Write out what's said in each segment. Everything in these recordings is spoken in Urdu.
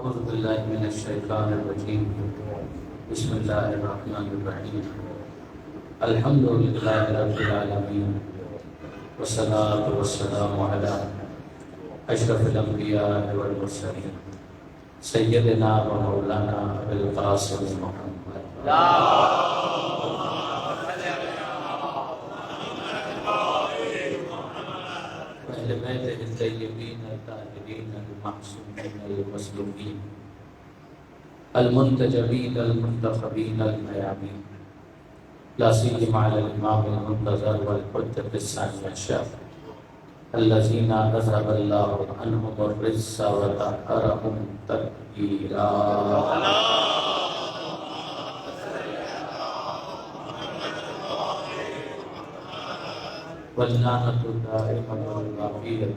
اعوذ باللہ من الشیطان الرجیم بسم اللہ الرحمن الرحیم الحمد للہ رب العالمین والصلاة والسلام علی اشرف الانبیاء والمرسلین سیدنا و مولانا ابی القاسم محمد اہل بیت الطیبین الطاہرین المعصومین المسلومین المنتجبین المنتخبین المیامین لا سیما علی الامام المنتظر والحجۃ الثانی عشر الذین اذهب اللہ عنہم الرجس وطہرہم تطہیرا. واللعنة الدائمة والباقية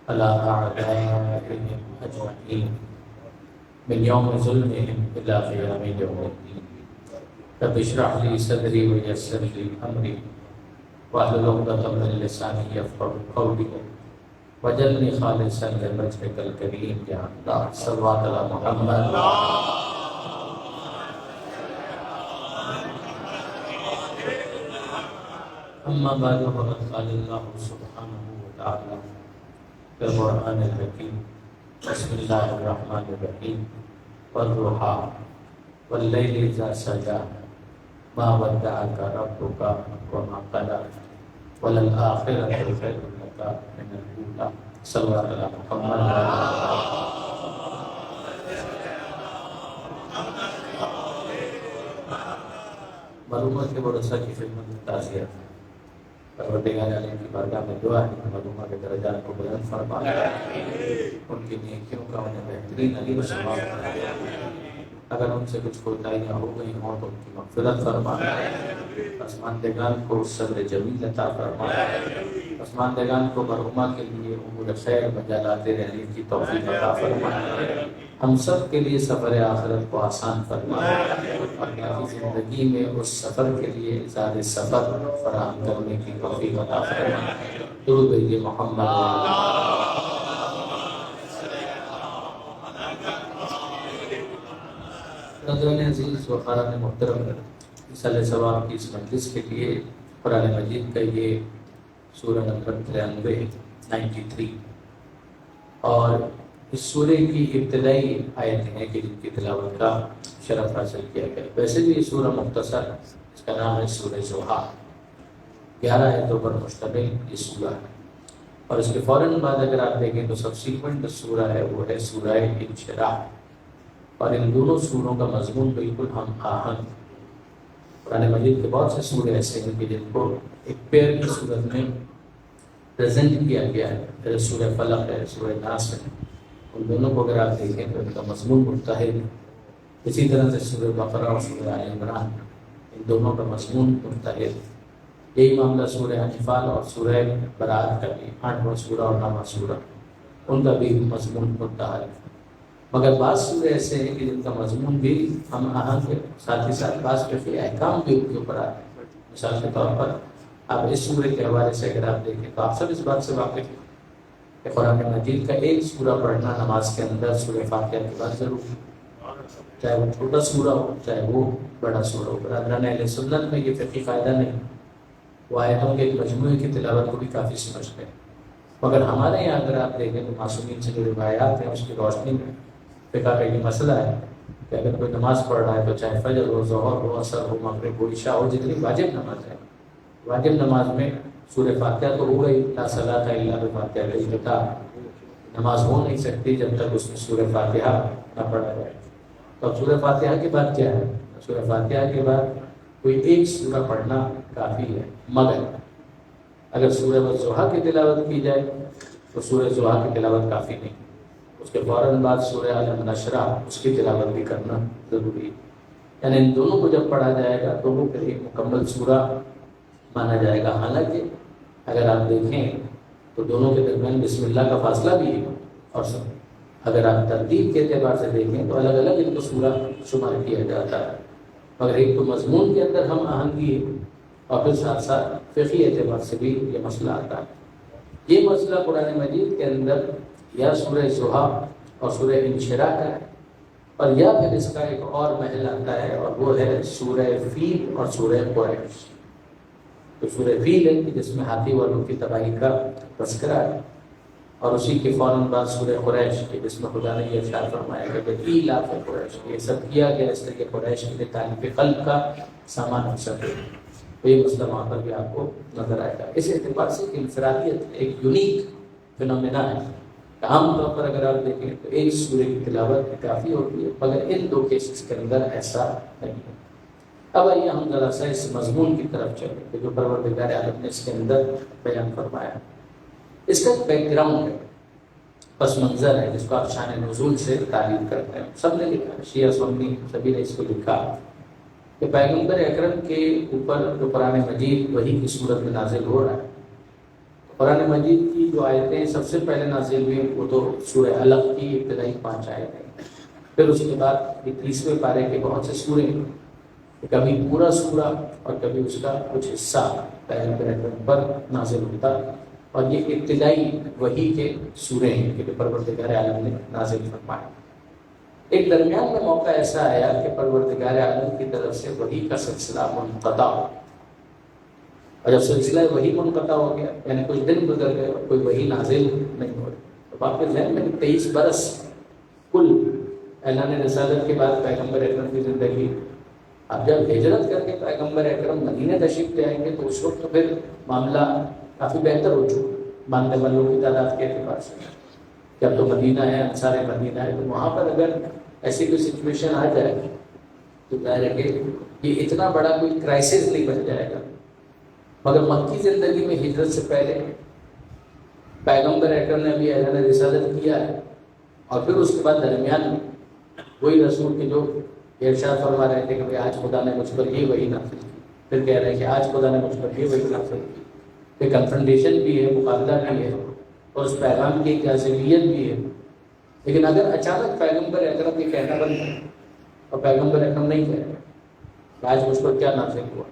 على أعدائهم أجمعين من يوم ظلمهم إلى قيام يوم الدين. رب اشرح لي صدري ويسر لي أمري واحلل عقدة من لساني يفقهوا قولي واجعلني خالصا لوجهك الكريم يا الله. صلوات على محمد. اما بعد فقد قال اللہ سبحانہ وتعالی فی القرآن الحکیم بسم اللہ الرحمن الرحیم والضحیٰ واللیل اذا سجی ما ودعک ربک وما قلی وللآخرۃ خیر لک من الاولی. صلی اللہ علیہ محمد. معلومات کے ورثہ کی خدمت میں تعزیت. پروردگار عالم کی بارگاہ میں دعا ہے کہ معلومہ کے درجات کو بلند فرمائے، ان کی نیکیوں کا انہیں بہترین علی و ثواب فرمائے. اگر ان سے کچھ کوتاہیاں ہو گئی ہوں تو ان کی مغفرت فرمائے. پسماندگان کو صبر جمیل عطا فرمائے. پسماندگان کو مرحومہ کے لیے امور خیر بجا لاتے رہنے کی توفیق عطا فرمائے. ہم سب کے لیے سفر آخرت کو آسان فرمائے اور باقی زندگی میں اس سفر کے لیے زیادہ سفر فراہم کرنے کی توفیق عطا فرمائے. درود بھیجیے محمد. ناظرین عزیز و خاران محترم، ایصال ثواب کی اس مجلس کے لیے قرآن مجید کا یہ سورہ نمبر 93 اور اس سورہ کی ابتدائی آیتیں ہیں کہ جن کی تلاوت کا شرف حاصل کیا گیا. ویسے بھی یہ سورہ مختصر، اس کا نام ہے سورہ ضحیٰ. 11 آیتوں پر مشتمل یہ سورہ ہے اور اس کے فوراً بعد اگر آپ دیکھیں تو سبسیکوینٹ سورہ ہے وہ ہے سورہ انشراح. اور ان دونوں سوروں کا مضمون بالکل ہم آہنگ. قرآن مجید کے بہت سے سورے ایسے ہیں کہ جن کو ایک پیئر کی صورت میں پریزنٹ کیا گیا ہے. جیسے سورہ فلق ہے، سورہ ناس ہے. ان دونوں کو اگر آپ دیکھیں تو ان کا مضمون متحد ہے. اسی طرح سے سورہ بقرہ اور سورہ آل عمران، ان دونوں کا مضمون متحد ہے. یہی معاملہ سورہ انفال اور سورہ برات کا بھی، 8واں سورہ اور 9واں سورہ، ان کا بھی مضمون متحد ہے. مگر بعض سورے ایسے ہیں کہ جن کا مضمون بھی ہم آہنگ ہے، ساتھ ہی ساتھ بعض فقہی احکام بھی ان کے اوپر آتے ہیں. مثال کے طور پر آپ اس سورے کے حوالے سے اگر آپ دیکھیں تو آپ سب اس بات سے واقف ہیں کہ قرآن مجید کا ایک سورہ پڑھنا نماز کے اندر سورہ فاتحہ کے بعد ضرور، چاہے وہ چھوٹا سورہ ہو چاہے وہ بڑا سورہ ہو. برادران اہل سنت میں یہ فقہی فائدہ نہیں. وہ آیتوں کے ایک مجموعے کی تلاوت کو بھی کافی سمجھتے ہیں. مگر ہمارے یہاں اگر آپ دیکھیں تو معصومین سے جو روایات ہیں اس کی روشنی میں فقہ کا یہ مسئلہ ہے کہ اگر کوئی نماز پڑھ رہا ہے تو چاہے فجر ہو، ظہر ہو، عصر ہو، مغرب ہو، عشاء ہو، جتنی واجب نماز ہے، واجب نماز میں سورہ فاتحہ تو ہو گئی، لا صلاۃ الا بفاتحہ الکتاب، نماز ہو نہیں سکتی جب تک اس میں سورہ فاتحہ نہ پڑھا جائے. تو اب سورہ فاتحہ کے بعد کیا ہے؟ سورہ فاتحہ کے بعد کوئی ایک سورہ پڑھنا کافی ہے. مگر اگر سورہ ضحیٰ کی تلاوت کی جائے تو سورہ ضحیٰ کی تلاوت کافی نہیں. اس کے فوراً بعد سورہ علم نشرح، اس کی تلاوت بھی کرنا ضروری ہے. یعنی ان دونوں کو جب پڑھا جائے گا تو وہ پھر ایک مکمل سورہ مانا جائے گا. حالانکہ اگر آپ دیکھیں تو دونوں کے درمیان بسم اللہ کا فاصلہ بھی ہے. اور اگر آپ ترتیب کے اعتبار سے دیکھیں تو الگ الگ ان کو سورہ شمار کیا جاتا ہے. مگر ایک تو مضمون کے اندر ہم آہنگی ہے اور پھر ساتھ ساتھ فقہی اعتبار سے بھی یہ مسئلہ آتا ہے. یہ مسئلہ قرآن مجید کے اندر یا سورہ ضحیٰ اور سورہ انشراح کا ہے، اور یا پھر اس کا ایک اور محل آتا ہے اور وہ ہے سورہ فیل اور سورہ قریش۔ تو سورہ فیل ہے کہ جس میں ہاتھی والوں کی تباہی کا تذکرہ ہے، اور اسی کے فوراً بعد سورہ قریش کے جس میں خدا نے یہ ارشاد فرمایا کہ ایلاف قریش، یہ سب کیا گیا اس لیے کہ قریش کے لیے تعلیف قلب کا سامان ہو سکے۔ تو یہ مسئلہ وہاں پر بھی آپ کو نظر آئے گا۔ اس اعتبار سے کہ انفرادیت ایک یونیک فنومینا ہے۔ عام طور پر اگر آپ دیکھیں تو ایک سورہ کی تلاوت کافی ہوتی ہے، مگر ان دو کیسز کے اندر ایسا نہیں ہے۔ اب آئیے ہم ذرا سا اس مضمون کی طرف چلیں کہ جو پروردگار عالم نے اس کے اندر بیان فرمایا۔ اس کا بیک گراؤنڈ ہے، پس منظر ہے، جس کو آپ شان نزول سے تعلیم کرتے ہیں۔ سب نے لکھا، شیعہ سنی سبھی نے اس کو لکھا کہ پیغمبر اکرم کے اوپر جو قرآن مجید وحی کی صورت میں نازل ہو رہا ہے۔ قرآن مجید کی جو آیتیں سب سے پہلے نازل ہوئی وہ تو سورہ علق کی ابتدائی 5 آیتیں، پھر اس کے بعد 30ویں پارے کے بہت سے سورے، کبھی پورا سورہ اور کبھی اس کا کچھ حصہ پیغمبر اکرم پر نازل ہوتا، اور یہ ابتدائی وحی کے سورے ہیں کہ جو پروردگار عالم نے نازل فرمائے۔ ایک درمیان میں موقع ایسا آیا کہ پروردگار عالم کی طرف سے وحی کا سلسلہ منقطع ہو، اور جب سلسلہ وحی منقطع ہو گیا یعنی کچھ دن گزر گئے اور کوئی وحی نازل نہیں ہو رہی، تو آپ کے ذہن میں 23 برس کل اعلان رسالت کے بعد پیغمبر اکرم کی زندگی، اب جب ہجرت کر کے پیغمبر اکرم مدینہ تشریف لے آئیں گے تو اس وقت تو پھر معاملہ کافی بہتر ہو چکا ماننے والوں کی تعداد کے اعتبار سے، جب تو مدینہ ہے، انصار مدینہ ہے، تو وہاں پر اگر ایسی کوئی سچویشن آ جائے تو ظاہر ہے کہ یہ اتنا بڑا کوئی کرائسس نہیں بن جائے گا۔ مگر مکی زندگی میں ہجرت سے پہلے پیغمبر اکرم نے ابھی اعلان رسالت کیا ہے، اور پھر اس کے بعد درمیان میں وہی رسول کے جو ارشاد فرما رہے تھے کہ آج خدا نے مجھ پر یہ وحی نازل کی، پھر کہہ رہے ہیں کہ آج خدا نے مجھ پر یہ وحی نازل کی، کہ کنفرنٹیشن بھی ہے، مقابلہ بھی ہے، اور اس پیغام کی جاذبیت بھی ہے۔ لیکن اگر اچانک پیغمبر اکرم یہ کہنا بند ہے اور پیغمبر اکرم نہیں کہہ رہے کہ آج مجھ پر کیا نازل ہوا،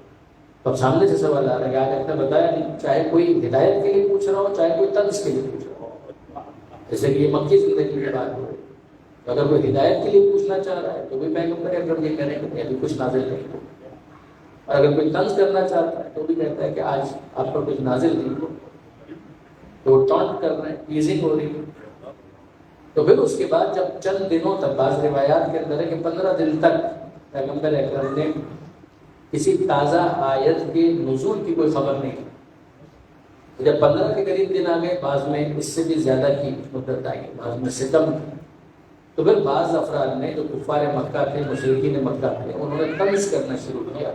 تو اب سامنے سے سوال آ رہا ہے کہ آج آپ نے بتایا نہیں، چاہے کوئی ہدایت کے لیے پوچھ رہا ہو چاہے کوئی طنز کے لیے پوچھ رہا ہو، جیسے کہ یہ مکی زندگی کی بات ہو، تو اگر کوئی ہدایت کے لیے پوچھنا چاہ رہا ہے تو بھی پیغمبر اکرم یہ کہہ رہے ہیں کہ ابھی کچھ نازل نہیں ہوا، اور اگر کوئی طنز کرنا چاہتا ہے تو بھی کہتا ہے کہ آج آپ پر کچھ نازل نہیں ہوا، تو وہ ٹانٹ کر رہے ہیں، ٹیزنگ ہو رہی ہے۔ تو پھر اس کے بعد جب چند دنوں تک، بعض روایات کے اندر ہے کہ 15 دن تک پیغمبر اکرم نے کسی تازہ آیت کے نزول کی کوئی خبر نہیں کی۔ جب 15 کے قریب دن آ گئے، بعض میں اس سے بھی زیادہ کی مدت آئی، بعض میں سے کم، تو پھر بعض افراد نے جو کفار مکہ تھے، مشرکین مکہ تھے، انہوں نے طنز کرنا شروع کیا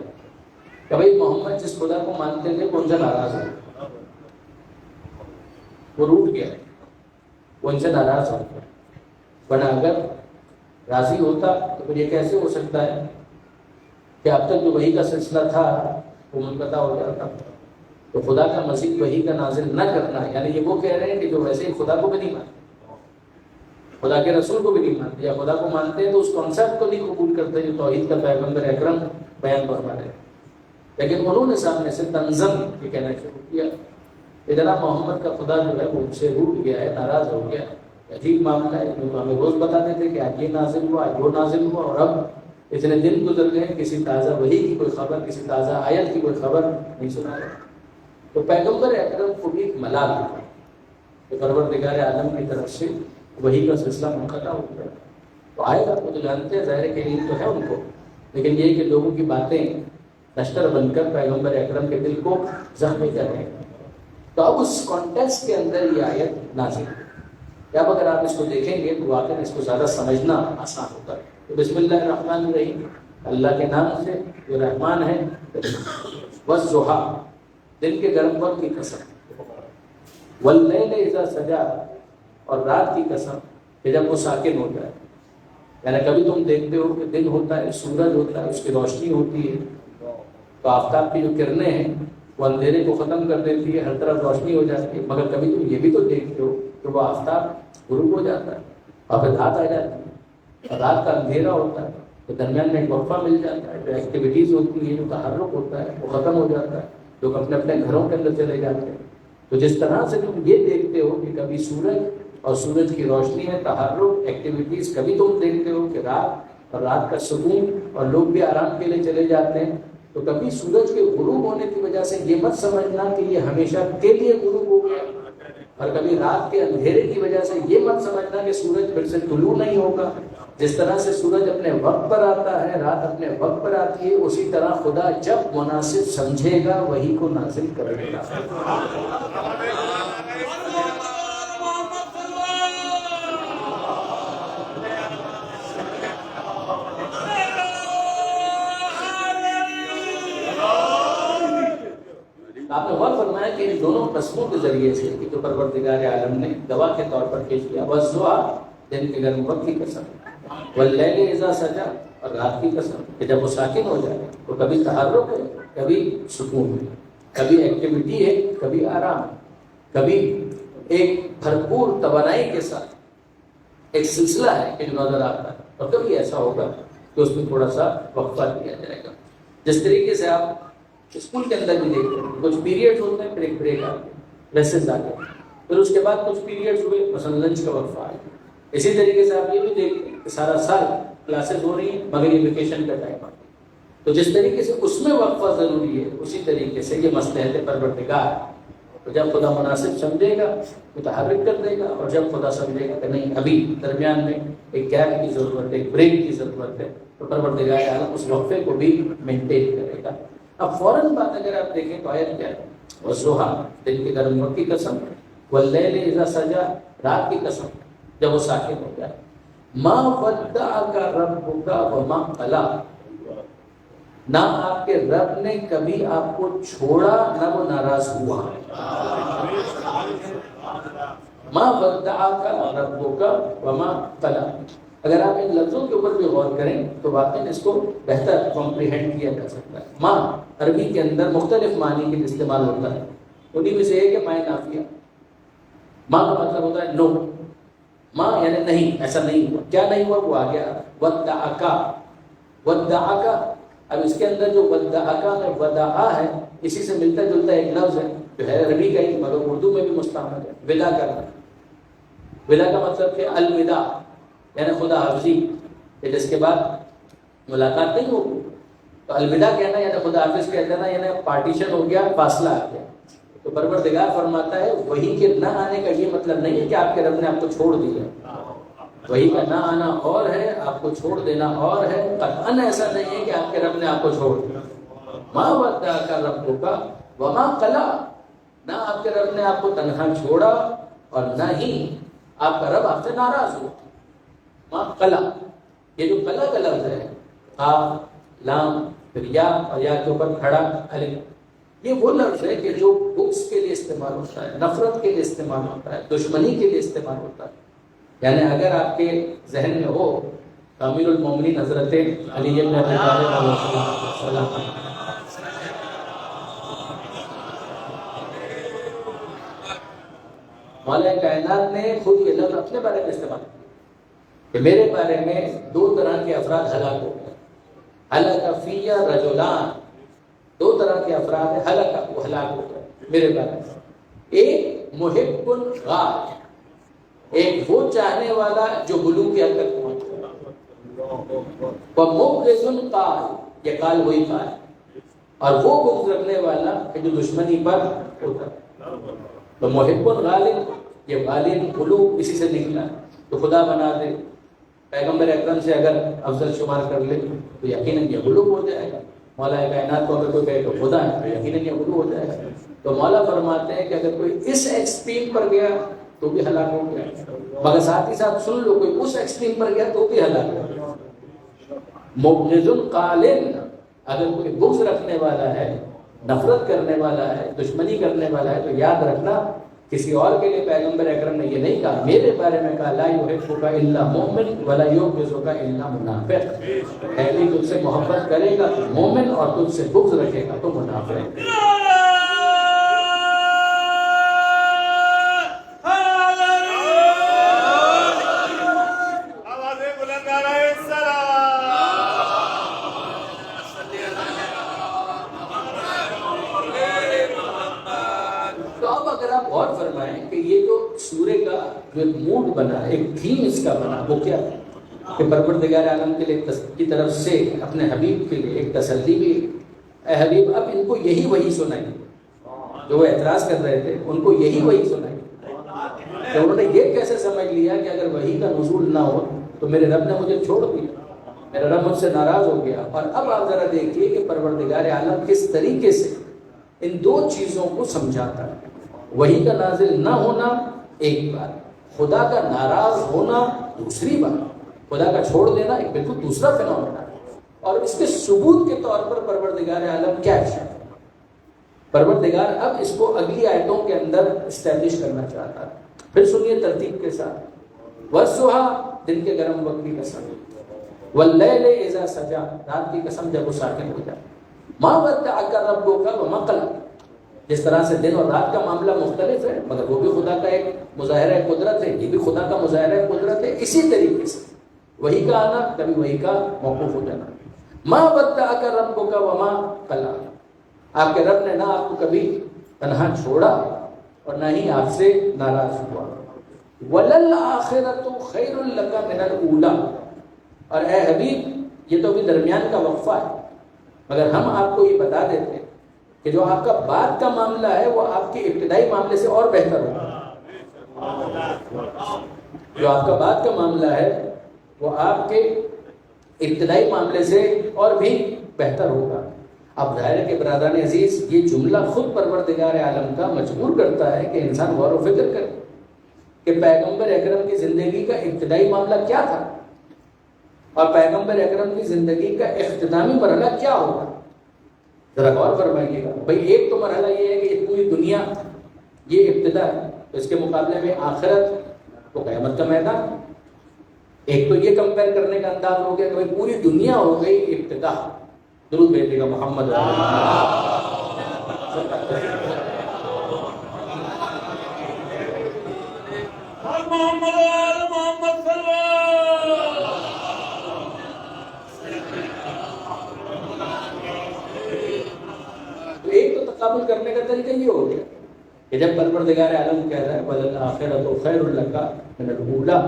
کہ بھائی محمد جس خدا کو مانتے تھے وہ ان سے ناراض ہو، وہ روٹ گیا، وہ ان سے ناراض ہو گیا، ورنہ اگر راضی ہوتا تو پھر یہ کیسے ہو سکتا ہے کہ اب تک جو وحی کا سلسلہ تھا وہ منقطع ہو جاتا۔ تو خدا کا مزید وحی کا نازل نہ کرنا، یعنی یہ وہ کہہ رہے ہیں کہ جو ویسے ہی خدا کو بھی نہیں مانتے، خدا کے رسول کو بھی نہیں مانتے، یا خدا کو مانتے ہیں تو اس کانسیپٹ کو نہیں قبول کرتے جو توحید کا پیغمبر اکرم بیان فرما رہے ہیں۔ لیکن انہوں نے سامنے سے تنظم یہ کہنا شروع کیا کہ جناب محمد کا خدا جو ہے وہ ان سے روٹ گیا ہے، ناراض ہو گیا ہے۔ عجیب معاملہ ہے، جو ہمیں روز بتاتے تھے کہ آج یہ نازل ہوا، آج وہ نازل ہوا، اور اب اتنے دن گزر گئے کسی تازہ وحی کی کوئی خبر، کسی تازہ آیت کی کوئی خبر نہیں سنا رہا۔ تو پیغمبر اکرم کو بھی ایک ملال ہوا کہ پروردگار عالم کی طرف سے وحی کا سلسلہ منقطع ہو گیا۔ تو آئے گا وہ تو جانتے ہیں، ظاہر کے علم تو ہے ان کو، لیکن یہ کہ لوگوں کی باتیں لشکر بن کر پیغمبر اکرم کے دل کو زخمی کر رہے ہیں۔ تو اب اس کانٹیکسٹ کے اندر یہ آیت نازل ہے۔ اب اگر آپ اس کو دیکھیں گے تو واقعی اس کو زیادہ سمجھنا آسان ہوتا ہے۔ تو بسم اللہ الرحمن الرحیم، اللہ کے نام سے جو رحمان ہے، والضحیٰ، دن کے گرم وقت کی قسم، واللیل اذا سجا، اور رات کی قسم کہ جب وہ ساکن ہو جائے۔ یعنی کبھی تم دیکھتے ہو کہ دن ہوتا ہے، سورج ہوتا ہے، اس کی روشنی ہوتی ہے، تو آفتاب کی جو کرنیں ہیں وہ اندھیرے کو ختم کر دیتی ہے، ہر طرف روشنی ہو جاتی ہے، مگر کبھی تم یہ بھی تو دیکھتے ہو کہ وہ آفتاب غروب ہو جاتا ہے اور پھر رات آ جاتی ہے، اور رات کا اندھیرا ہوتا ہے، تو درمیان میں ایک وقفہ مل جاتا ہے، جو ایکٹیویٹیز ہوتی ہیں، جو تحرک ہوتا ہے وہ ختم ہو جاتا ہے، لوگ اپنے اپنے گھروں کے اندر چلے جاتے ہیں۔ تو جس طرح سے تم یہ دیکھتے ہو کہ کبھی سورج اور سورج کی روشنی میں تحرک ایکٹیویٹیز کبھی تم دیکھتے ہو کہ رات اور رات کا سکون اور لوگ بھی آرام کے لیے چلے جاتے ہیں، تو کبھی سورج کے غروب ہونے کی وجہ سے یہ مت سمجھنا کہ یہ ہمیشہ کے لیے غروب ہو گیا، اور کبھی رات کے اندھیرے کی وجہ سے یہ مت سمجھنا کہ سورج پھر سے طلوع نہیں ہوگا۔ جس طرح سے سورج اپنے وقت پر آتا ہے، رات اپنے وقت پر آتی ہے، اسی طرح خدا جب مناسب سمجھے گا وہی کو نازل کرے گا۔ آپ نے غور فرمایا کہ ان دونوں قسموں کے ذریعے سے کہ جو پروردگار عالم نے گواہ کے طور پر پیش کیا، والضحیٰ دن کے گرم وقت کی قسم، واللیل اذا سجا اور رات کی قسم کہ جب وہ ساکن ہو جائے تو کبھی تحرک ہے، کبھی سکون ہے، کبھی ایکٹیویٹی ہے، کبھی آرام، کبھی ایک بھرپور توانائی کے ساتھ ایک سلسلہ ہے کہ جو نظر آتا ہے، اور کبھی ایسا ہوگا کہ اس میں تھوڑا سا وقفہ دیا جائے گا۔ جس طریقے سے آپ اسکول کے اندر بھی دیکھتے ہیں کچھ پیریڈ ہوتے ہیں، پھر ایک بریک آتے ہیں، لیسنز آتے ہیں، پھر اس کے بعد کچھ پیریڈز ہوئے، مثلا لنچ کا وقفہ آئے۔ اسی طریقے سے آپ یہ بھی دیکھتے ہیں کہ سارا سال کلاسز ہو رہی ہیں مگر یہ ویکیشن کا ٹائم آتا ہے، تو جس طریقے سے اس میں وقفہ ضروری ہے، اسی طریقے سے یہ مصلحت پروردگار، تو جب خدا مناسب سمجھے گا متحرک کر دے گا، اور جب خدا سمجھے گا کہ نہیں ابھی درمیان میں ایک گیپ کی ضرورت ہے، ایک بریک کی ضرورت ہے، تو پروردگار عالم اس وقفے کو بھی مینٹین کرے گا۔ اب فوراً بات اگر آپ دیکھیں تو آیت کیا ہے؟ والضحیٰ دن کے گرم وقت کی قسم، واللیل اذا سجا رات کی قسم جب وہ ساکن ہو جائے، ما ودعک ربک وما قلی، نہ آپ کے رب نے کبھی آپ کو چھوڑا نہ وہ ناراض ہوا۔ ما ودعک ربک وما قلی، اگر آپ ان لفظوں کے اوپر بھی غور کریں تو واقعی اس کو بہتر کمپریہنڈ کیا جا سکتا ہے۔ ماں عربی کے اندر مختلف معنی کے استعمال ہوتا ہے، انہیں میں سے ایک ہے مائے نافیہ۔ ماں کا مطلب ہوتا ہے نو، ماں یعنی نہیں، ایسا نہیں ہوا، کیا نہیں ہوا وہ آ گیا۔ ودعکا، ودعکا، اب اس کے اندر جو ودعکا میں ودعا ہے اسی سے ملتا جلتا ایک لفظ ہے جو ہے عربی کا ہی مگر اردو میں بھی مستعمل ہے، ودا کرنا۔ ودا کا مطلب کہ الوداع یعنی خدا حافظی، کہ جس کے بعد ملاقات نہیں ہوگی، تو الوداع کہنا یعنی خدا حافظ کہہ دینا یعنی پارٹیشن ہو گیا، فاصلہ آ گیا۔ تو پروردگار فرماتا ہے وہی کے نہ آنے کا یہ مطلب نہیں ہے کہ آپ کے رب نے آپ کو چھوڑ دیا، وہی کا نہ آنا اور ہے، آپ کو چھوڑ دینا اور ہے، قطعاً ایسا نہیں ہے کہ آپ کے رب نے آپ کو چھوڑ دیا۔ ما ودعک ربک وما قلی، نہ آپ کے رب نے آپ کو تنہا چھوڑا اور نہ ہی آپ کا رب آپ سے ناراض ہوا۔ ما قلی، یہ جو قلی کا لفظ ہے، قاف لام پھر یا اور یا کے اوپر کھڑا الف، یہ وہ لفظ ہے کہ جو بغض کے لیے استعمال ہوتا ہے، نفرت کے لیے استعمال ہوتا ہے، دشمنی کے لیے استعمال ہوتا ہے۔ یعنی اگر آپ کے ذہن میں ہو تو امیر المومنین حضرت علی بن ابی طالب علیہ السلام، مولا کائنات نے خود یہ لفظ اپنے بارے میں استعمال کیا کہ میرے بارے میں دو طرح کے افراد ہلاک ہو گئے، ہلک فی رجلان، دو طرح کے افراد ہیں، ہلک وہ ہلاک ہو گئے میرے بارے میں، ایک محب غار، ایک وہ چاہنے والا جو بلوغ کی حد تک پہنچ گیا، ومبغض قال، یہ قال وہی قال، اور وہ بغض رکھنے والا کہ جو دشمنی پر ہوتا ہے۔ تو محب غالب، یہ غالب بلوغ اسی سے نکلا، تو خدا بنا دے، پیغمبر اکرم سے اگر افضل شمار کر لے تو یقیناً یہ بلوغ ہو جائے گا۔ مولا کائنات کو اگر کوئی کہے تو خدا ہے تو یقیناً یہ بلوغ ہو جائے گا۔ تو مولا فرماتے ہیں کہ اگر کوئی اس ایکسٹریم پر گیا تو بھی ہلاک ہو گیا، مگر ساتھ ہی ساتھ سن لو کوئی اس ایکسٹریم پر گیا تو بھی ہلاک ہو گیا۔ مبغض قال، اگر کوئی بغض رکھنے والا ہے، نفرت کرنے والا ہے، دشمنی کرنے والا ہے، تو یاد رکھنا کسی اور کے لیے پیغمبر اکرم نے یہ نہیں کہا، میرے بارے میں کہا لا یحبک الا مومن ولا یبغضک الا منافق، پہلے تجھ سے محبت کرے گا تو مومن اور تجھ سے بغض رکھے گا تو منافق۔ تو اب اگر آپ غور فرمائیں کہ یہ جو سورہ کا جو ایک موڈ بنا، ایک تھیم اس کا بنا، وہ کیا ہے کہ پروردگار عالم کے لیے کی طرف سے اپنے حبیب کے لیے ایک تسلی بھی، اے حبیب اب ان کو یہی وحی سنائی، جو وہ اعتراض کر رہے تھے ان کو یہی وحی سنائی. تو انہوں نے یہ کیسے سمجھ لیا کہ اگر وحی کا نزول نہ ہو تو میرے رب نے مجھے چھوڑ دیا، میرا رب مجھ سے ناراض ہو گیا. اور اب آپ ذرا دیکھیے کہ پروردگار عالم کس طریقے سے ان دو چیزوں کو سمجھاتا ہے. وحی کا نازل نہ ہونا ایک بات، خدا کا ناراض ہونا دوسری بات، خدا کا چھوڑ دینا ایک بالکل دوسرا فینومینا ہے. اور اس کے ثبوت کے طور پر پروردگار عالم کیا ارشاد ہے؟ پروردگار اب اس کو اگلی آیتوں کے اندر اسٹیبلش کرنا چاہتا ہے. پھر سنیے ترتیب کے ساتھ. وَالضُّحَىٰ دن کے گرم وقت کی قسم، وَاللَّيْلِ إِذَا سَجَىٰ رات کی قسم جب وہ ساکن ہو جائے. مَا وَدَّعَكَ رَبُّكَ وَمَا قَلَىٰ جس طرح سے دن اور رات کا معاملہ مختلف ہے مگر وہ بھی خدا کا ایک مظاہرہ قدرت ہے، یہ بھی خدا کا مظاہرہ قدرت ہے. اسی طریقے سے وحی کا آنا کبھی وحی کا موقوف ہو جانا. مَا وَدَّعَكَ رَبُّكَ وَمَا قَلَىٰ آپ کے رب نے نہ آپ کو کبھی تنہا چھوڑا اور نہ ہی آپ سے ناراض ہوا. وَلَلْآخِرَةُ خَيْرٌ لَكَ مِنَ الْأُولَىٰ اور اے حبیب یہ تو بھی درمیان کا وقفہ ہے، مگر ہم آپ کو یہ بتا دیتے ہیں کہ جو آپ کا بعد کا معاملہ ہے وہ آپ کے ابتدائی معاملے سے اور بہتر ہوگا. جو آپ کا بعد کا معاملہ ہے وہ آپ کے ابتدائی معاملے سے اور بھی بہتر ہوگا. اب ظاہر ہے کہ برادران عزیز یہ جملہ خود پروردگار عالم کا مجبور کرتا ہے کہ انسان غور و فکر کرے کہ پیغمبر اکرم کی زندگی کا ابتدائی معاملہ کیا تھا اور پیغمبر اکرم کی زندگی کا اختتامی مرحلہ کیا ہوگا. ذرا غور فرمائیے گا. بھائی ایک تو مرحلہ یہ ہے کہ پوری دنیا یہ ابتدا ہے، تو اس کے مقابلے میں آخرت وہ قیامت کا میدان. ایک تو یہ کمپیئر کرنے کا انداز ہو گیا کہ بھائی پوری دنیا ہو گئی ابتدا. درود بھیجیے گا محمد تو ایک تو تقابل کرنے کا طریقہ یہ ہو گیا کہ جب پروردگار عالم کہہ رہا ہے وَلَلْآخِرَةُ خَيْرٌ لَكَ مِنَ الْأُولَىٰ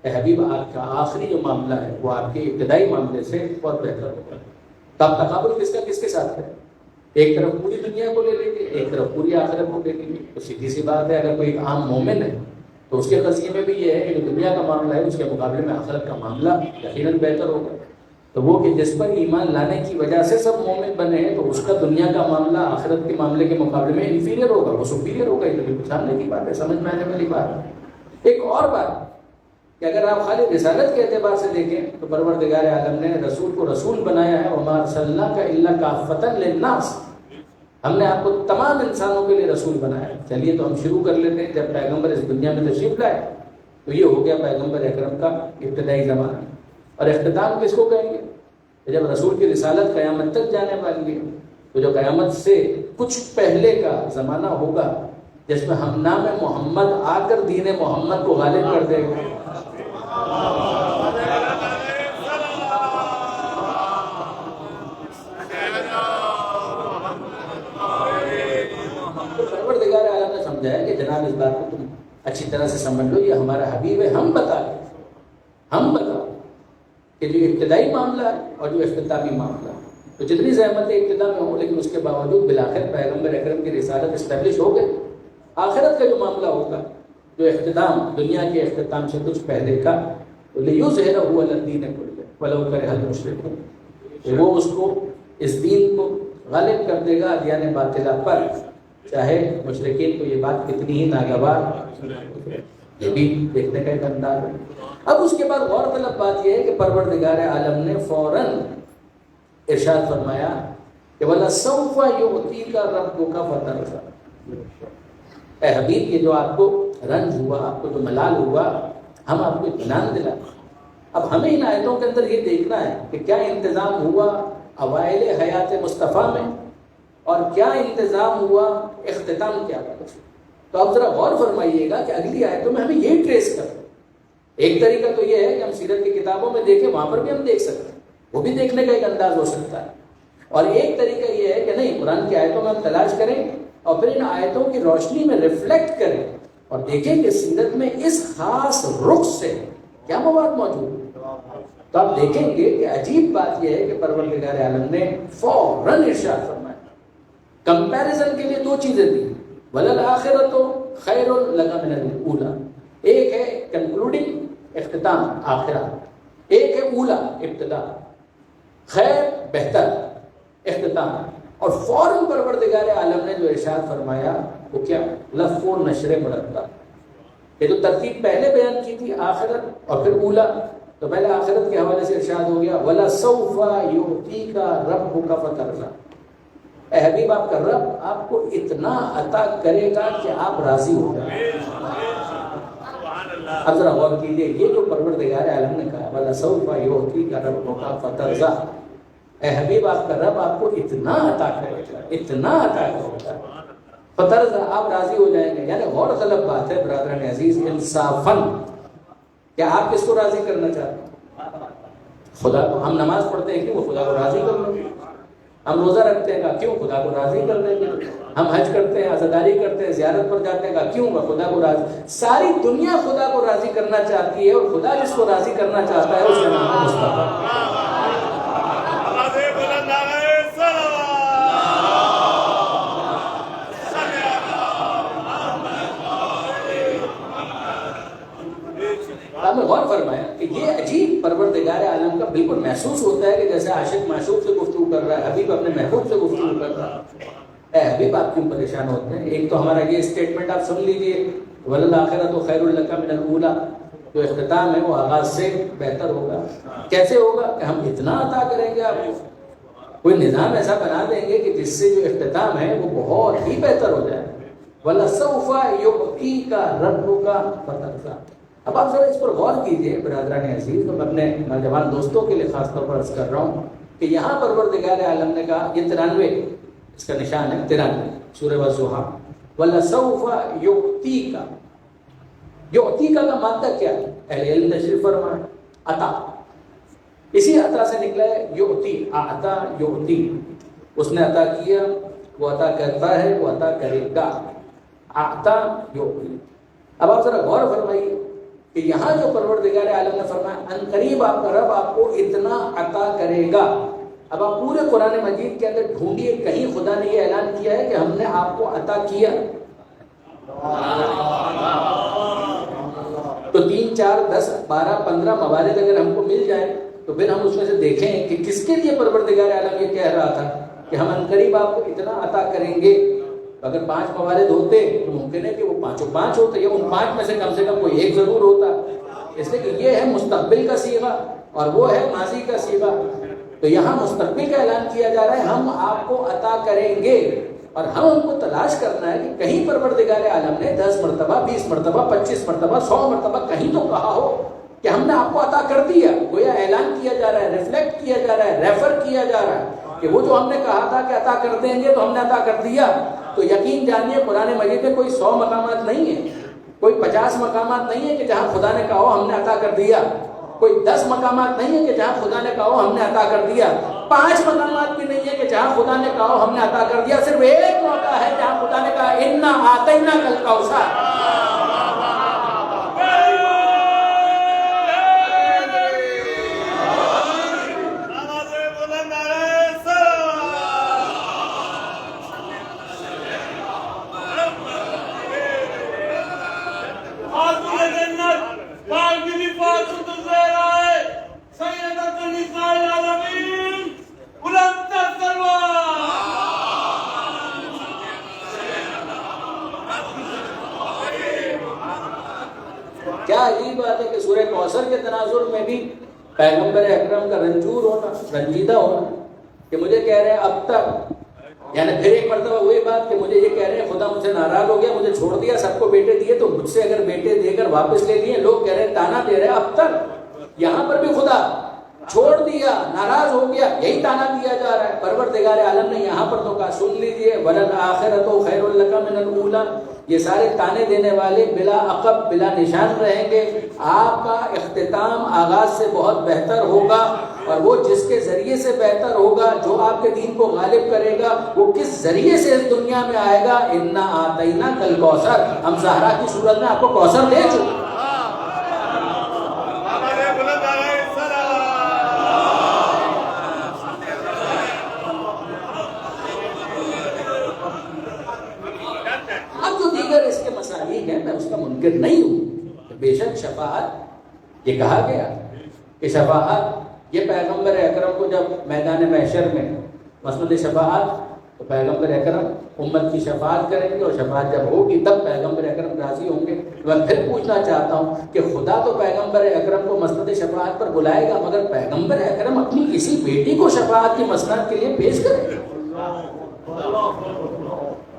اے حبیب آپ کا آخری جو معاملہ ہے وہ آپ کے ابتدائی معاملے سے بہت بہتر ہوگا. تو آپ تقابل کس کا کس کے ساتھ ہے؟ ایک طرف پوری دنیا کو لے لیں گے، ایک طرف پوری آخرت کو لے لیں گے. تو سیدھی سی بات ہے اگر کوئی ایک عام مومن ہے تو اس کے قضیے میں بھی یہ ہے کہ جو دنیا کا معاملہ ہے اس کے مقابلے میں آخرت کا معاملہ یقیناً بہتر ہوگا. تو وہ کہ جس پر ایمان لانے کی وجہ سے سب مومن بنے ہیں تو اس کا دنیا کا معاملہ آخرت کے معاملے کے مقابلے میں انفیریئر ہوگا، وہ سپیریئر ہوگا. یہ تو بالکل سامنے کی بات ہے، سمجھ میں آنے والی بات ہے. ایک اور بات کہ اگر آپ خالی رسالت کے اعتبار سے دیکھیں تو پروردگار عالم نے رسول کو رسول بنایا ہے. وَمَا أَرْسَلْنَاكَ إِلَّا كَافَّةً لِلنَّاسِ ہم نے آپ کو تمام انسانوں کے لیے رسول بنایا ہے. چلیے تو ہم شروع کر لیتے ہیں. جب پیغمبر اس دنیا میں تشریف لائے تو یہ ہو گیا پیغمبر اکرم کا ابتدائی زمانہ. اور اختتام کس کو کہیں گے؟ جب رسول کی رسالت قیامت تک جانے والی ہے تو جو قیامت سے کچھ پہلے کا زمانہ ہوگا جس میں ہم نام محمد آ کر دین محمد کو غالب کر دے گا. تو پروردگار عالم نے سمجھایا کہ جناب اس بات کو تم اچھی طرح سے سمجھ لو، یہ ہمارا حبیب ہے. ہم بتا کہ جو ابتدائی معاملہ ہے اور جو اختتامی معاملہ ہے تو جتنی زحمتیں ابتدا میں ہوں لیکن اس کے باوجود بالآخر پیغمبر اکرم کی رسالت اسٹیبلش ہو گئی. آخرت کا جو معاملہ ہوگا جو اختتام دنیا کے اختتام سے کچھ پہلے کا لِيُظْهِرَهُ عَلَى الدِّينِ كُلِّهِ وَلَوْ كَرِهَ الْمُشْرِكُونَ وہ اس کو اس دین کو غالب کر دے گا ادیان باطلہ پر، چاہے مشرکین کو یہ بات کتنی ہی ناگوار. یہ بھی دیکھنے کا ایک انداز ہے. اب اس کے بعد غور طلب بات یہ ہے کہ پروردگار عالم نے فوراً ارشاد فرمایا کہ وَلَسَوْفَ يُعْطِيكَ رَبُّكَ فَتَرْضَىٰ اے حبیب یہ جو آپ کو رنج ہوا، آپ کو جو ملال ہوا، ہم آپ کو اطمینان دلا. اب ہمیں ان آیتوں کے اندر یہ دیکھنا ہے کہ کیا انتظام ہوا اوائل حیات مصطفیٰ میں اور کیا انتظام ہوا اختتام کیا تھا. تو اب ذرا غور فرمائیے گا کہ اگلی آیتوں میں ہمیں یہ ٹریس کریں. ایک طریقہ تو یہ ہے کہ ہم سیرت کی کتابوں میں دیکھیں، وہاں پر بھی ہم دیکھ سکتے ہیں، وہ بھی دیکھنے کا ایک انداز ہو سکتا ہے. اور ایک طریقہ یہ ہے کہ نہیں، قرآن کی آیتوں میں ہم تلاش کریں اور پھر ان آیتوں کی روشنی میں ریفلیکٹ کریں اور دیکھیں کہ سیرت میں اس خاص رخ سے کیا مواد موجود ہے. تو آپ دیکھیں گے کہ عجیب بات یہ ہے کہ پروردگار عالم نے فوراً ارشاد فرمایا. کمپیریزن کے لیے دو چیزیں دی. وَلَلْآخِرَةُ خَيْرٌ لَكَ مِنَ الْأُولَىٰ. ایک ہے کنکلوڈنگ اختتام آخرہ، ایک ہے اولا ابتدا، خیر بہتر اختتام. اور فوراً پروردگار عالم نے جو ارشاد فرمایا وہ کیا؟ لف و نشر مرتب. یہ تو ترتیب پہلے بیان کی تھی آخرت اور پھر اولا، تو پہلے آخرت کے حوالے سے ارشاد ہو گیا وَلَسَوْفَ يُعْطِيكَ رَبُّكَ فَتَرْضَىٰ. اے حبیب آپ کا رب آپ کو اتنا عطا کرے گا کہ آپ راضی ہو جائیں. اب ذرا غور کیجیے، یہ جو پروردگار عالم نے کہا وَلَسَوْفَ يُعْطِيكَ رَبُّكَ فَتَرْضَىٰ، اے حبیب آپ کا رب آپ کو اتنا عطا کرے گا، اتنا عطا کرے گا فَتَرْضَىٰ، آپ راضی ہو جائیں گے. یعنی غور طلب بات ہے برادران عزیز، انصافاً کیا آپ کس کو راضی کرنا چاہتے ہیں؟ خدا کو. ہم نماز پڑھتے ہیں کہ وہ خدا کو راضی کر لیں گے. ہم روزہ رکھتے ہیں کہ کیوں؟ خدا کو راضی کر دیں گے. ہم حج کرتے ہیں، عزاداری کرتے ہیں، زیارت پر جاتے ہیں کہ کیوں؟ خدا کو راضی. ساری دنیا خدا کو راضی کرنا چاہتی ہے، اور خدا جس کو راضی کرنا چاہتا ہے اس کا نام ہے مصطفیٰ. آپ نے غور فرمایا کہ یہ عجیب پروردگار عالم کا بالکل محسوس ہوتا ہے کہ جیسے عاشق معشوق سے گفتگو کر رہا ہے، حبیب اپنے محبوب سے گفتگو کر رہا ہے. اے حبیب آپ کیوں پریشان ہوتے ہیں؟ ایک تو ہمارا یہ اسٹیٹمنٹ آپ سن لیجئے وَلَلْآخِرَةُ خَيْرٌ لَكَ مِنَ الْأُولَىٰ، جو اختتام ہے وہ آغاز سے بہتر ہوگا. کیسے ہوگا؟ کہ ہم اتنا عطا کریں گے آپ کو، کوئی نظام ایسا بنا دیں گے کہ جس سے جو اختتام ہے وہ بہت ہی بہتر ہو جائے. وَلَسَوْفَ يُعْطِيكَ رَبُّكَ فَتَرْضَىٰ. اب آپ ذرا اس پر غور کیجئے برادران عزیز. میں اپنے نوجوان دوستوں کے لیے خاص طور پر عرض کر رہا ہوں کہ یہاں پروردگار عالم نے کہا، یہ 93 اس کا نشان ہے، 93 سورہ والضحیٰ، وَلَسَوْفَ يُعْطِيكَ. یعطیکا کا مادہ کیا ہے؟ اہل علم تشریف فرمائے عطا. اسی عطا سے نکلا ہے یعطی، عطا یعطی. اس نے عطا کیا، وہ عطا کرتا ہے، وہ عطا کرے گا. عطا یعطی. اب آپ ذرا غور فرمائیے کہ یہاں جو پروردگار عالم نے فرمایا ان قریب آپ کا رب آپ کو اتنا عطا کرے گا. اب آپ پورے قرآن مجید کے اندر ڈھونڈیے کہیں خدا نے یہ اعلان کیا ہے کہ ہم نے آپ کو عطا کیا. تو 3 4 10 12 15 موارد اگر ہم کو مل جائیں تو پھر ہم اس میں سے دیکھیں کہ کس کے لیے پروردگار عالم یہ کہہ رہا تھا کہ ہم ان قریب آپ کو اتنا عطا کریں گے. اگر 5 موارد ہوتے تو ممکن ہے کہ وہ 5 ہوتے، یا ان 5 میں سے کم کوئی ایک ضرور ہوتا. اس لیے کہ یہ ہے مستقبل کا صیغہ اور وہ ہے ماضی کا صیغہ. تو یہاں مستقبل کا اعلان کیا جا رہا ہے ہم آپ کو عطا کریں گے، اور ہم ان کو تلاش کرنا ہے کہ کہیں پروردگار عالم نے 10 مرتبہ 20 مرتبہ 25 مرتبہ 100 مرتبہ کہیں تو کہا ہو کہ ہم نے آپ کو عطا کر دیا. گویا اعلان کیا جا رہا ہے، ریفلیکٹ کیا جا رہا ہے، ریفر کیا جا رہا ہے کہ وہ جو ہم نے کہا تھا کہ عطا کر دیں گے تو ہم نے عطا کر دیا. تو یقین جانیے قرآن مجید میں کوئی 100 مقامات نہیں ہے، کوئی 50 مقامات نہیں ہے کہ جہاں خدا نے کہا ہو ہم نے عطا کر دیا، کوئی 10 مقامات نہیں ہے کہ جہاں خدا نے کہا ہو ہم نے عطا کر دیا، 5 مقامات بھی نہیں ہے کہ جہاں خدا نے کہا ہو ہم نے عطا کر دیا. صرف ایک موقع ہے جہاں خدا نے کہا انا اعطیناک الکوثر. کیا عجیب بات ہے کہ سورہ کوثر کے تناظر میں بھی پیغمبر اکرم کا رنجور ہونا، رنجیدہ ہونا کہ مجھے کہہ رہے ہیں اب تک، یعنی پھر ایک مرتبہ وہی بات کہ مجھے یہ کہہ رہے ہیں خدا مجھ سے ناراض ہو گیا، مجھے چھوڑ دیا، سب کو بیٹے دیے تو مجھ سے اگر بیٹے دے کر واپس لے لیے. لوگ کہہ رہے ہیں تانا دے رہے ہیں اب تک. یہاں پر بھی خدا چھوڑ دیا، ناراض ہو گیا، یہی تانا دیا جا رہا ہے. پروردگار عالم نے یہاں پر تو کہا سن لیجئے وَلَلْآخِرَةُ خَيْرٌ لَكَ مِنَ الْأُولَىٰ. یہ سارے تانے دینے والے بلا عقب بلا نشان رہیں گے. آپ کا اختتام آغاز سے بہت بہتر ہوگا، اور وہ جس کے ذریعے سے بہتر ہوگا، جو آپ کے دین کو غالب کرے گا، وہ کس ذریعے سے اس دنیا میں آئے گا. انا آتینا کل کوثر، ہم زہرا کی صورت میں آپ کو کوثر دے چکے. اس کے مسالک ہیں، میں اس کا منکر نہیں ہوں. بے شک شفاعت، یہ کہا گیا کہ شفاعت، یہ پیغمبر اکرم کو جب میدان محشر میں مسند شفاعت، تو پیغمبر اکرم امت کی شفاعت کریں گے، اور شفاعت جب ہوگی تب پیغمبر اکرم راضی ہوں گے. میں پھر پوچھنا چاہتا ہوں کہ خدا تو پیغمبر اکرم کو مسند شفاعت پر بلائے گا، مگر پیغمبر اکرم اپنی کسی بیٹی کو شفاعت کی مسند کے لیے پیش کریں گے؟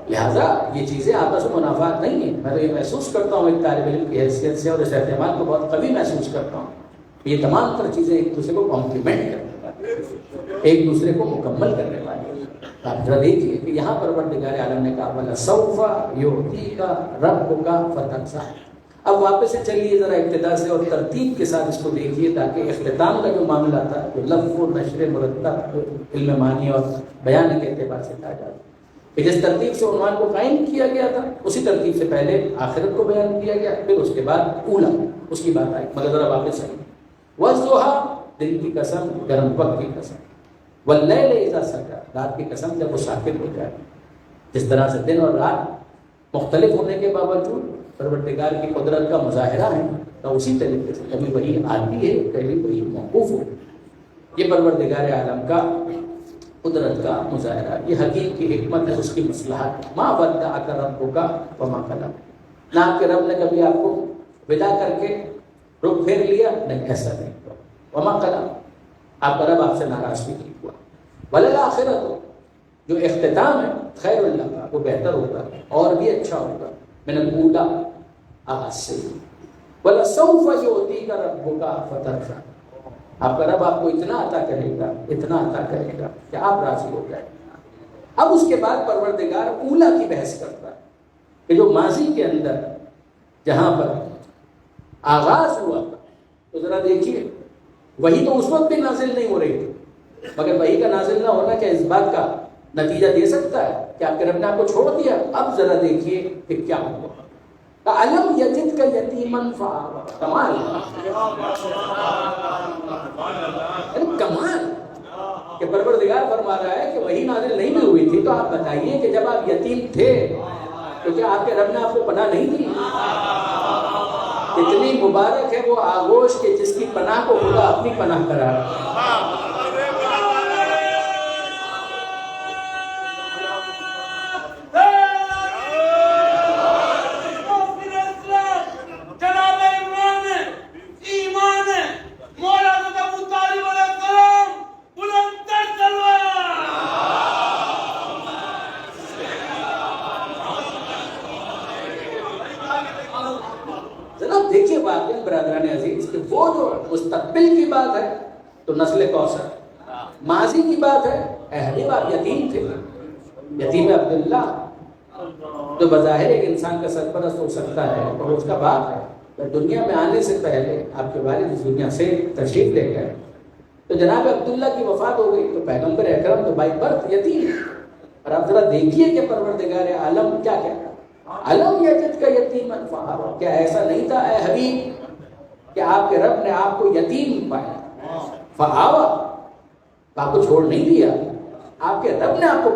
لہذا یہ چیزیں آپس میں منافعات نہیں ہیں. میں تو یہ محسوس کرتا ہوں ایک طالب علم کی حیثیت سے، اور اس اعتماد کو بہت قوی محسوس کرتا ہوں. یہ تمام تر چیزیں ایک دوسرے کو کمپلیمنٹ کرنے والی، ایک دوسرے کو مکمل کرنے والی. آپ ذرا دیکھیے کہ یہاں پروردگار عالم نے کہا وَلَسَوْفَ يُعْطِيكَ رَبُّكَ فَتَرْضَىٰ. اب واپس سے چلیے ذرا ابتدا سے اور ترتیب کے ساتھ اس کو دیکھیے، تاکہ اختتام کا جو معاملہ تھا جو لفظ و نشر مرتب علم معنی اور بیان کے اعتبار سے کہا جاتا ہے کہ جس ترتیب سے عنوان کو قائم کیا گیا تھا، اسی ترتیب سے پہلے آخرت کو بیان کیا گیا، پھر اس کے بعد اولا اس کی بات آئی. مگر ذرا واپس آئی. وَالضُّحَىٰ، دن کی قسم، گرم وقت کی قسم. وَاللَّيْلِ إِذَا سَجَىٰ، رات کی قسم جب وہ ساکن ہو جائے. جس طرح سے دن اور رات مختلف ہونے کے باوجود پروردگار کی قدرت کا مظاہرہ ہے، تو اسی طریقے سے کبھی وہی آتی ہے، کبھی وہی موقوف ہو. یہ پروردگار عالم کا قدرت کا مظاہرہ، یہ حکیم کی حکمت ہے، اس کی مصلحت. مَا وَدَّعَكَ رَبُّكَ وَمَا قَلَىٰ، نہ آپ کے رب نے کبھی آپ کو ودا کر کے رخ پھیر لیا، نہیں، ایسا نہیں ہوا. وَمَا قَلَىٰ، آپ کا رب آپ سے ناراض بھی نہیں ہوا. وَلَلْآخِرَةُ، جو اختتام ہے، خیر اللہ، وہ بہتر ہوگا اور بھی اچھا ہوگا من الأولیٰ، آغاز سے. وَلَسَوْفَ يُعْطِيكَ رَبُّكَ فَتَرْضَىٰ، آپ کا رب آپ کو اتنا عطا کرے گا، اتنا عطا کرے گا کہ آپ راضی ہو جائیں. اب اس کے بعد پروردگار اولا کی بحث کرتا ہے کہ جو ماضی کے اندر جہاں پر آغاز ہوا، تو ذرا دیکھیے وہی تو اس وقت بھی نازل نہیں ہو رہی تھی، مگر وہی کا نازل نہ ہونا کیا اس بات کا نتیجہ دے سکتا ہے کہ آپ کے رب نے آپ کو چھوڑ دیا؟ اب ذرا دیکھیے کہ کیا ہوا. علم یجد کا یتیمن فآویٰ، کمال کمال کہ پروردگار فرما رہا ہے کہ وہی نازل نہیں بھی ہوئی تھی، تو آپ بتائیے کہ جب آپ یتیم تھے تو کیا آپ کے رب نے آپ کو پناہ نہیں دی؟ اتنی مبارک ہے وہ آغوش کہ جس کی پناہ کو خدا اپنی پناہ قرار دے. برادران عزیز کہ وہ جو مستقبل کی بات ہے تو نسل کوثر، ماضی کی بات ہے اہل بات یتیم تھے، یتیم عبداللہ جو بظاہر ایک انسان کا سرپرست ہو سکتا ہے اور اس کا باپ ہے. دنیا میں آنے سے پہلے آپ کے والد اس دنیا سے تشریف لے گئے، تو جناب عبداللہ کی وفات ہو گئی، تو پیغمبر اکرم تو بائی برتھ یتیم. اور آپ ذرا دیکھیے کہ پروردگار عالم کیا کہتا ہے. علم یجد کا یتیمن فآویٰ، کیا ایسا نہیں تھا اے حبیب کہ آپ کے رب نے آپ کو یتیم پایا؟ فآویٰ، آپ کو چھوڑ نہیں دیا، آپ کے رب نے آپ کو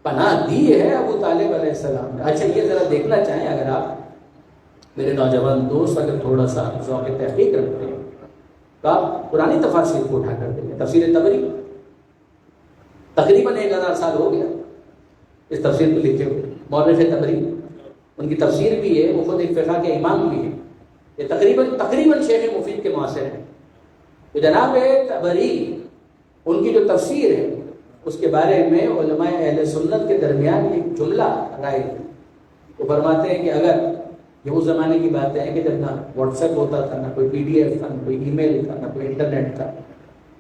پناہ دی ہے ابو طالب علیہ السلام نے. اچھا یہ ذرا دیکھنا چاہیں، اگر آپ میرے نوجوان دوست اگر تھوڑا سا ذوق تحقیق رکھتے ہیں تو آپ پرانی تفاسیر کو اٹھا کر دیں گے. تفسیر طبری تقریباً 1000 سال ہو گیا اس تفسیر کو لکھے ہوئے. مورخ طبری ان کی تفسیر بھی ہے، وہ خود ایک فقہ کے امام بھی ہے. یہ تقریباً شیخ مفید کے معاصر ہیں. تو جناب طبری ان کی جو تفسیر ہے اس کے بارے میں علماء اہل سنت کے درمیان ایک جملہ رائے ہے. وہ فرماتے ہیں کہ اگر یہ اس زمانے کی باتیں ہیں کہ جب نہ واٹس ایپ ہوتا تھا، نہ کوئی پی ڈی ایف تھا، نہ کوئی ای میل تھا، نہ کوئی انٹرنیٹ تھا،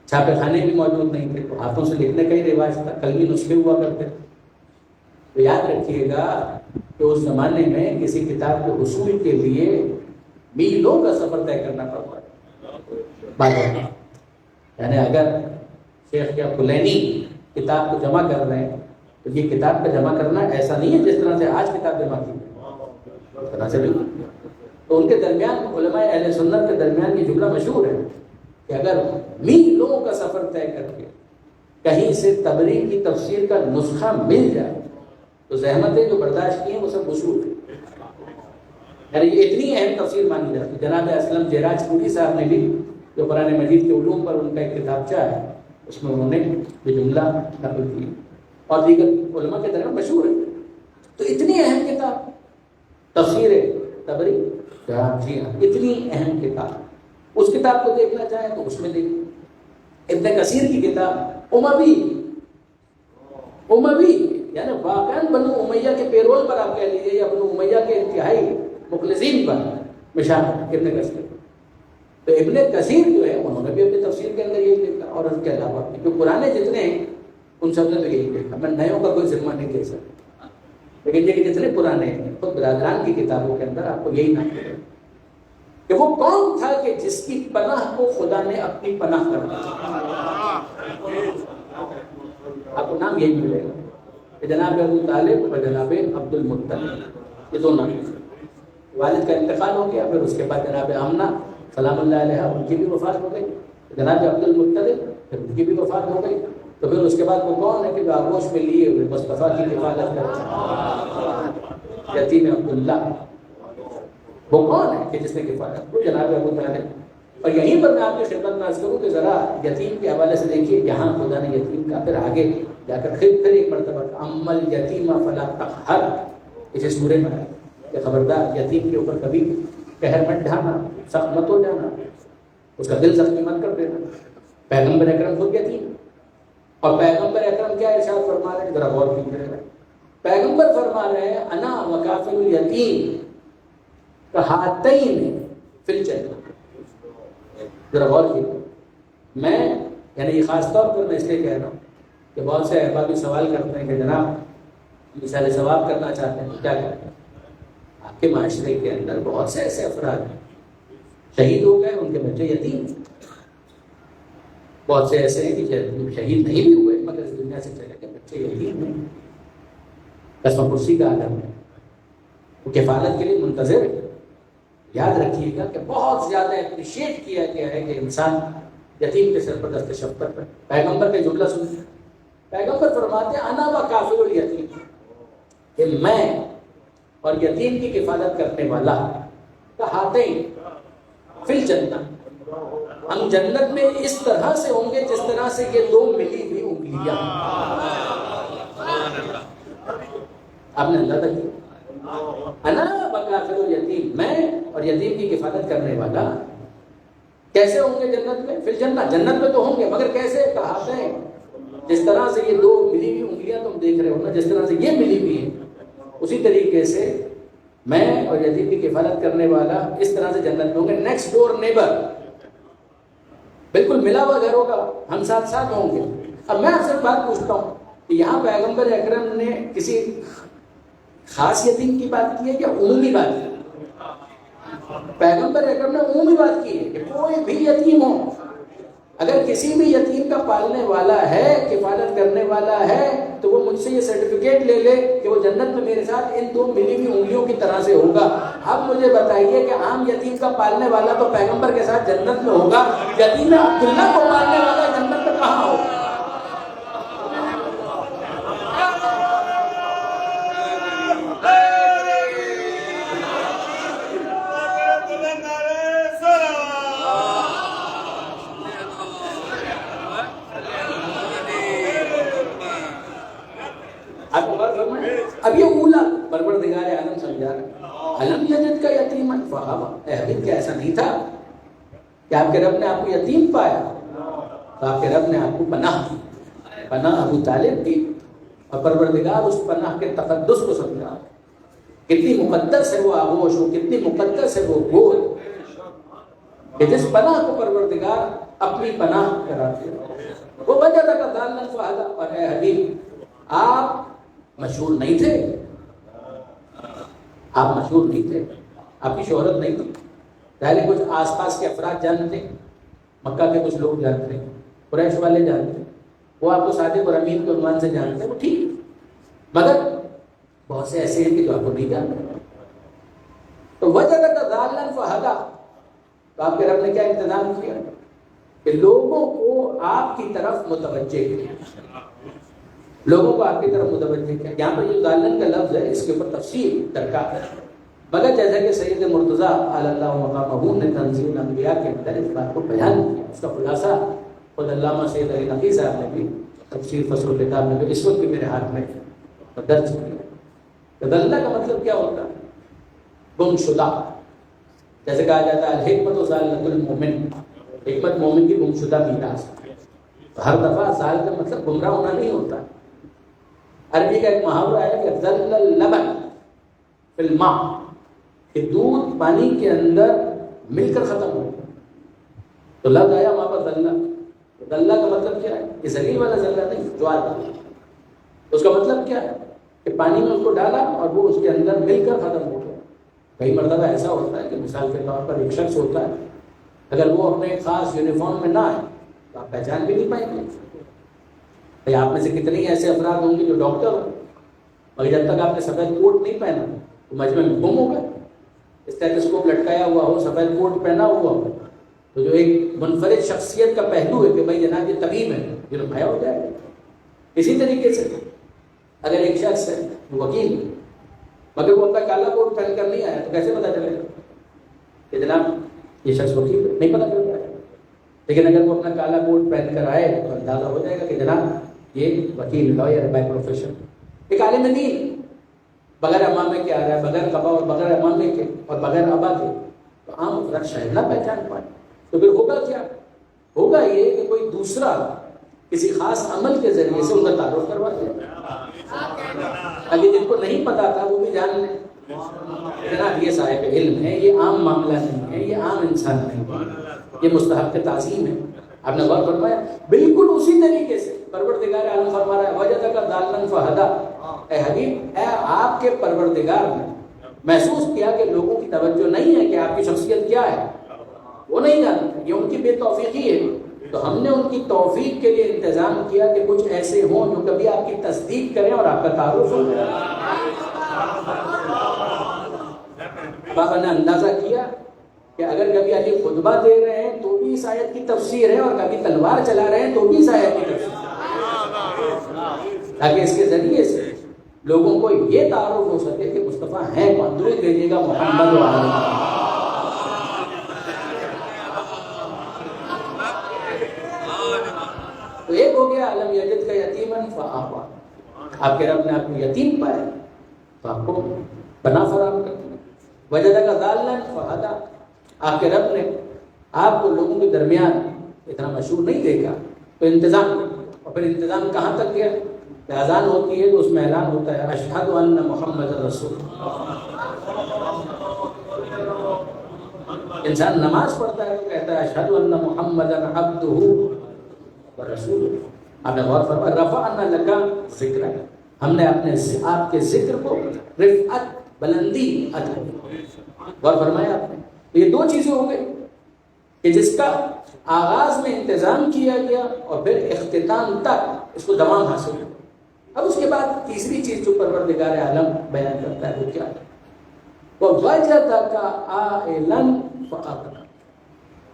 چھاپے خانے بھی موجود نہیں تھے، تو ہاتھوں سے لکھنے کا ہی رواج تھا، قلمی نسخے ہوا کرتے. تو یاد رکھیے گا کہ اس زمانے میں کسی کتاب کے حصول کے لیے میلوں کا سفر طے کرنا پڑتا ہے. یعنی اگر شیخ یا کلینی کتاب کو جمع کر رہے ہیں تو یہ کتاب کا جمع کرنا ایسا نہیں ہے جس طرح سے آج کتاب جمع کی اس طرح سے بالکل. تو ان کے درمیان علماء اہل سنت کے درمیان یہ جملہ مشہور ہے کہ اگر میلوں کا سفر طے کر کے کہیں سے تبری کی تفسیر کا نسخہ مل جائے تو زحمتیں جو برداشت کی ہیں وہ سب وصول ہیں. یعنی یہ اتنی اہم تفسیر مانی جاتی ہے. جناب اسلم جیراج پوری صاحب نے بھی جو قرآن مجید کے علوم پر ان کا ایک کتابچہ ہے اس میں انہوں نے یہ جملہ نقل کی اور دیگر علماء کے درمیان مشہور ہے. تو اتنی اہم کتاب تفسیر تبری، جی ہاں اتنی اہم کتاب، اس کتاب کو دیکھنا چاہیں تو اس میں دیکھیں. ابن کثیر کی کتاب اموی یعنی واقعاً بنو امیہ کے پیرول پر آپ کہہ لیجیے یا بنو امیہ کے انتہائی مخلصین پر مشان ابن کثیر. تو ابن کثیر جو ہے انہوں نے بھی اپنی تفسیر کے اندر یہی لکھا اور اس کے علاوہ جو پرانے جتنے ہیں ان سب نے تو یہی لکھا. میں نیوں کا کوئی ذمہ نہیں دے سکتا، لیکن یہ جتنے پرانے ہیں خود برادران کی کتابوں کے اندر آپ کو یہی نام ملے کہ وہ کون تھا کہ جس کی پناہ کو خدا نے اپنی پناہ کر دیا. آپ کو نام یہی ملے گا کہ جناب ابو طالب اور جناب عبد المطلب، یہ دو نام. والد کا انتقال ہو گیا، پھر اس کے بعد جناب آمنہ سلام اللہ علیہ ان کی بھی وفات ہو گئی. جناب عبد المطلب پھر ان کی بھی وفات ہو گئی. تو پھر اس کے بعد وہ کون ہے کہ جو آغوش میں لیے ہوئے مصطفیٰ کی کفالت کرتے ہیں، یتیم عبداللہ، وہ کون ہے کہ جس نے کفالت؟ وہ جناب ابو طالب. اور یہیں پر میں آپ کی خدمت میں عرض کروں کہ ذرا یتیم کے حوالے سے دیکھیے یہاں خدا نے یتیم کا پھر آگے جا کر پھر ایک مرتبہ عمل یتیم فلا تقہر، اسے سورے میں ہے کہ خبردار یتیم کے اوپر کبھی قہر مت ڈھانا، سخت مت ہو جانا، اس کا دل زخمی مت کر دینا. پیغمبر اکرم خود یتیم، اور پیغمبر اکرم کیا ارشاد فرما رہے ہیں ذرا غور کیجیے. پیغمبر فرما رہے ہیں انا وکافل الیتیم کہاتین فی الجنہ. ذرا غور کیجیے. میں یعنی یہ خاص طور پر میں اس لیے کہہ رہا ہوں کہ بہت سے احباب بھی سوال کرتے ہیں کہ جناب مثال ثواب کرنا چاہتے ہیں تو کیا کرتے ہیں؟ آپ کے معاشرے کے اندر بہت سے ایسے افراد ہیں شہید ہو گئے، ان کے بچے یتیم. بہت سے ایسے ہیں کہ شہید نہیں بھی ہوئے مگر اس دنیا سے چلے گئے، بچے یتیم ہیں، قسم کرسی کا عالم ہے، وہ کفالت کے لیے منتظر ہے. یاد رکھیے گا کہ بہت زیادہ اپریشیٹ کیا گیا ہے کہ انسان یتیم کے سر پر دست شفقت پر. پیغمبر کا جملہ سنیے، پیغمبر فرماتے ہیں انا وکافل الیتیم، کہ میں اور یتیم کی کفالت کرنے والا کہاتین فی الجنہ، ہم جنت میں اس طرح سے ہوں گے جس طرح سے یہ دو ملی ہوئی انگلیاں. آپ نے اندازہ کیا؟ انا وکافل الیتیم، میں اور یتیم کی کفالت کرنے والا کیسے ہوں گے جنت میں؟ فی الجنہ، جنت میں تو ہوں گے مگر کیسے؟ کہاتین، جس طرح سے یہ دو ملی ہوئی انگلیاں تم دیکھ رہے ہو نا، جس طرح سے یہ ملی ہوئی ہیں اسی طریقے سے میں اور یتیم کی کفالت کرنے والا اس طرح سے جنت میں ہوں گے. نیکسٹ ڈور نیبر، بالکل ملا ہوا گھر ہوگا، ہم ساتھ ساتھ ہوں گے. اب میں آپ سے بات پوچھتا ہوں کہ یہاں پیغمبر اکرم نے کسی خاص یتیم کی بات کی ہے یا عمومی بات کی ہے؟ پیغمبر اکرم نے عمومی بات کی ہے کہ کوئی بھی یتیم ہو، اگر کسی بھی یتیم کا پالنے والا ہے، کفالت کرنے والا ہے، تو وہ مجھ سے یہ سرٹیفکیٹ لے لے کہ وہ جنت میں میرے ساتھ ان دو ملی ہوئی انگلیوں کی طرح سے ہوگا. اب مجھے بتائیے کہ عام یتیم کا پالنے والا تو پیغمبر کے ساتھ جنت میں ہوگا، یتیم عبداللہ کو پالنے والا جنت میں کہاں ہوگا؟ اب یہ اولا پروردگار عالم سمجھا رہا ہے، علم یجد کا یتیمن فآویٰ، اے حبیب کیا ایسا نہیں تھا کہ آپ کے رب نے آپ کو یتیم پایا؟ تو آپ کے رب نے آپ کو پناہ دی، پناہ ابو طالب کی، اور پروردگار اس پناہ کے تقدس کو سمجھا. کتنی مقدس ہے وہ آغوش، وہ کتنی مقدس ہے وہ گود کہ جس پناہ کو پروردگار اپنی پناہ کراتے ہیں. وہ وجہ تھا کہ ضالًا فہدیٰ، اور اے حبیب آپ مشہور نہیں تھے، آپ مشہور نہیں تھے، آپ کی شہرت نہیں تھی، ظاہر کچھ آس پاس کے افراد جانتے، مکہ کے کچھ لوگ جانتے، قریش والے جانتے، وہ آپ کو صادق اور امین کے عنوان سے جانتے، وہ ٹھیک، مگر بہت سے ایسے ہیں کہ جو آپ کو نہیں جانتے. تو وجدک ضالا فہدی، تو آپ کے رب نے کیا انتظام کیا کہ لوگوں کو آپ کی طرف متوجہ کیا، لوگوں کو آپ کی طرف متوجہ کیا. یہاں پر جو ضالن کا لفظ ہے اس کے اوپر تفصیل درکار ہے، مگر جیسا کہ سید مرتضیٰ علی اللہ مقامہ نے تنزیل الانبیاء کے اندر اس بات کو بیان کیا، اس کا خلاصہ خود علامہ سید علی نقی صاحب نے بھی تفسیر فصل الکتاب میں جو اس وقت بھی میرے ہاتھ میں درج کیا. ضلع کا مطلب کیا ہوتا ہے؟ گم شدہ. جیسے کہا جاتا ہے الحکمت ضالۃ المومن، حکمت مومن کی گم شدہ میراث. ہر دفعہ ضال کا مطلب گمراہ ہونا نہیں ہوتا. عربی کا ایک محاورہ ہے کہ ضل اللبن فی الماء، کہ دودھ پانی کے اندر مل کر ختم ہو. تو لفظ آیا وہاں پر ضلع. ضلع کا مطلب کیا ہے؟ یہ ذلیل والا ضلع نہیں، جوار والا. اس کا مطلب کیا ہے کہ پانی میں اس کو ڈالا اور وہ اس کے اندر مل کر ختم ہو گیا. کئی مرتبہ ایسا ہوتا ہے کہ مثال کے طور پر ایک شخص ہوتا ہے، اگر وہ اپنے خاص یونیفارم میں نہ آئے تو آپ پہچان بھی نہیں پائیں گے. آپ میں سے کتنے ہی ایسے افراد ہوں گے جو ڈاکٹر ہوں، مگر جب تک آپ نے سفید کوٹ نہیں پہنا تو مجمع میں گم ہو گئے. اسٹیتھوسکوپ لٹکایا ہوا ہو، سفید کوٹ پہنا ہوا ہو، تو جو ایک منفرد شخصیت کا پہلو ہے کہ بھائی جناب یہ طبیب ہے، یہ نمایاں ہو جائے گا. اسی طریقے سے اگر ایک شخص ہے وکیل ہے، مگر وہ اپنا کالا کوٹ پہن کر نہیں آیا تو کیسے پتا چلے گا کہ جناب یہ شخص وکیل ہے؟ نہیں پتا چلتا ہے. لیکن اگر وہ اپنا کالا کوٹ پہن کر آئے تو اندازہ ہو جائے گا کہ جناب یہ وکیل لائر بائی پروفیشن. ایک عالم دین بغیر امامے کے آ رہا ہے، بغیر قبا اور بغیر امامے کے اور بغیر ابا کے، تو عام افراد شاید نہ پہچان پائے. تو پھر ہوگا کیا؟ ہوگا یہ کہ کوئی دوسرا کسی خاص عمل کے ذریعے سے ان کا تعارف کروا دے، تاکہ جن کو نہیں پتا تھا وہ بھی جان لیں جناب یہ صاحب علم ہے، یہ عام معاملہ نہیں ہے، یہ عام انسان نہیں ہے، یہ مستحق تعظیم ہے. آپ نے غور فرمایا؟ بالکل اسی طریقے سے پروردگار عالم فرما رہا ہے وجدک ضالا فہدی. اے حبیب، اے آپ کے پروردگار نے محسوس کیا کہ لوگوں کی توجہ نہیں ہے کہ آپ کی شخصیت کیا ہے، وہ نہیں جانتے، یہ ان کی بے توفیقی ہے. تو ہم نے ان کی توفیق کے لیے انتظام کیا کہ کچھ ایسے ہوں جو کبھی آپ کی تصدیق کریں اور آپ کا تعارف ہو. بابا نے اندازہ کیا کہ اگر کبھی علی خطبہ دے رہے ہیں تو بھی اس آیت کی تفسیر ہے، اور کبھی تلوار چلا رہے ہیں تو بھی اس آیت کی تفسیر ہے، تاکہ اس کے ذریعے سے لوگوں کو یہ تعارف ہو سکے کہ مصطفیٰ ہیں کون. درود بھیجیے گا محمد و آل محمد. تو ایک ہو گیا علم یجد کا یتیمن فآوا، آپ کے رب نے آپ کو یتیم پایا تو آپ کو بنا فراہم کر دیا. وجدک ضالا فہدی، آپ کے رب نے آپ کو لوگوں کے درمیان اتنا مشہور نہیں دیکھا تو انتظام کر دیا. اور پھر انتظام کہاں تک گیا کہ اذان ہوتی ہے تو اس میں اعلان ہوتا ہے اشہد ان محمد رسول. انسان نماز پڑھتا ہے تو کہتا ہے اشہد ان محمد عبدہ ورسولہ. آپ نے غور فرمایا رفعنا لک ذکرک، ہم نے آپ کے ذکر کو رفعت بلندی عطا کی. غور فرمایا آپ نے؟ یہ دو چیزیں ہو گئی کہ جس کا آغاز میں انتظام کیا گیا اور پھر اختتام تک اس کو دوام حاصل ہوا. اب اس کے بعد تیسری چیز جو پروردگار عالم بیان کرتا ہے وہ کیا ہے؟ وَوَجَدَكَ عَائِلًا فَأَغْنَىٰ.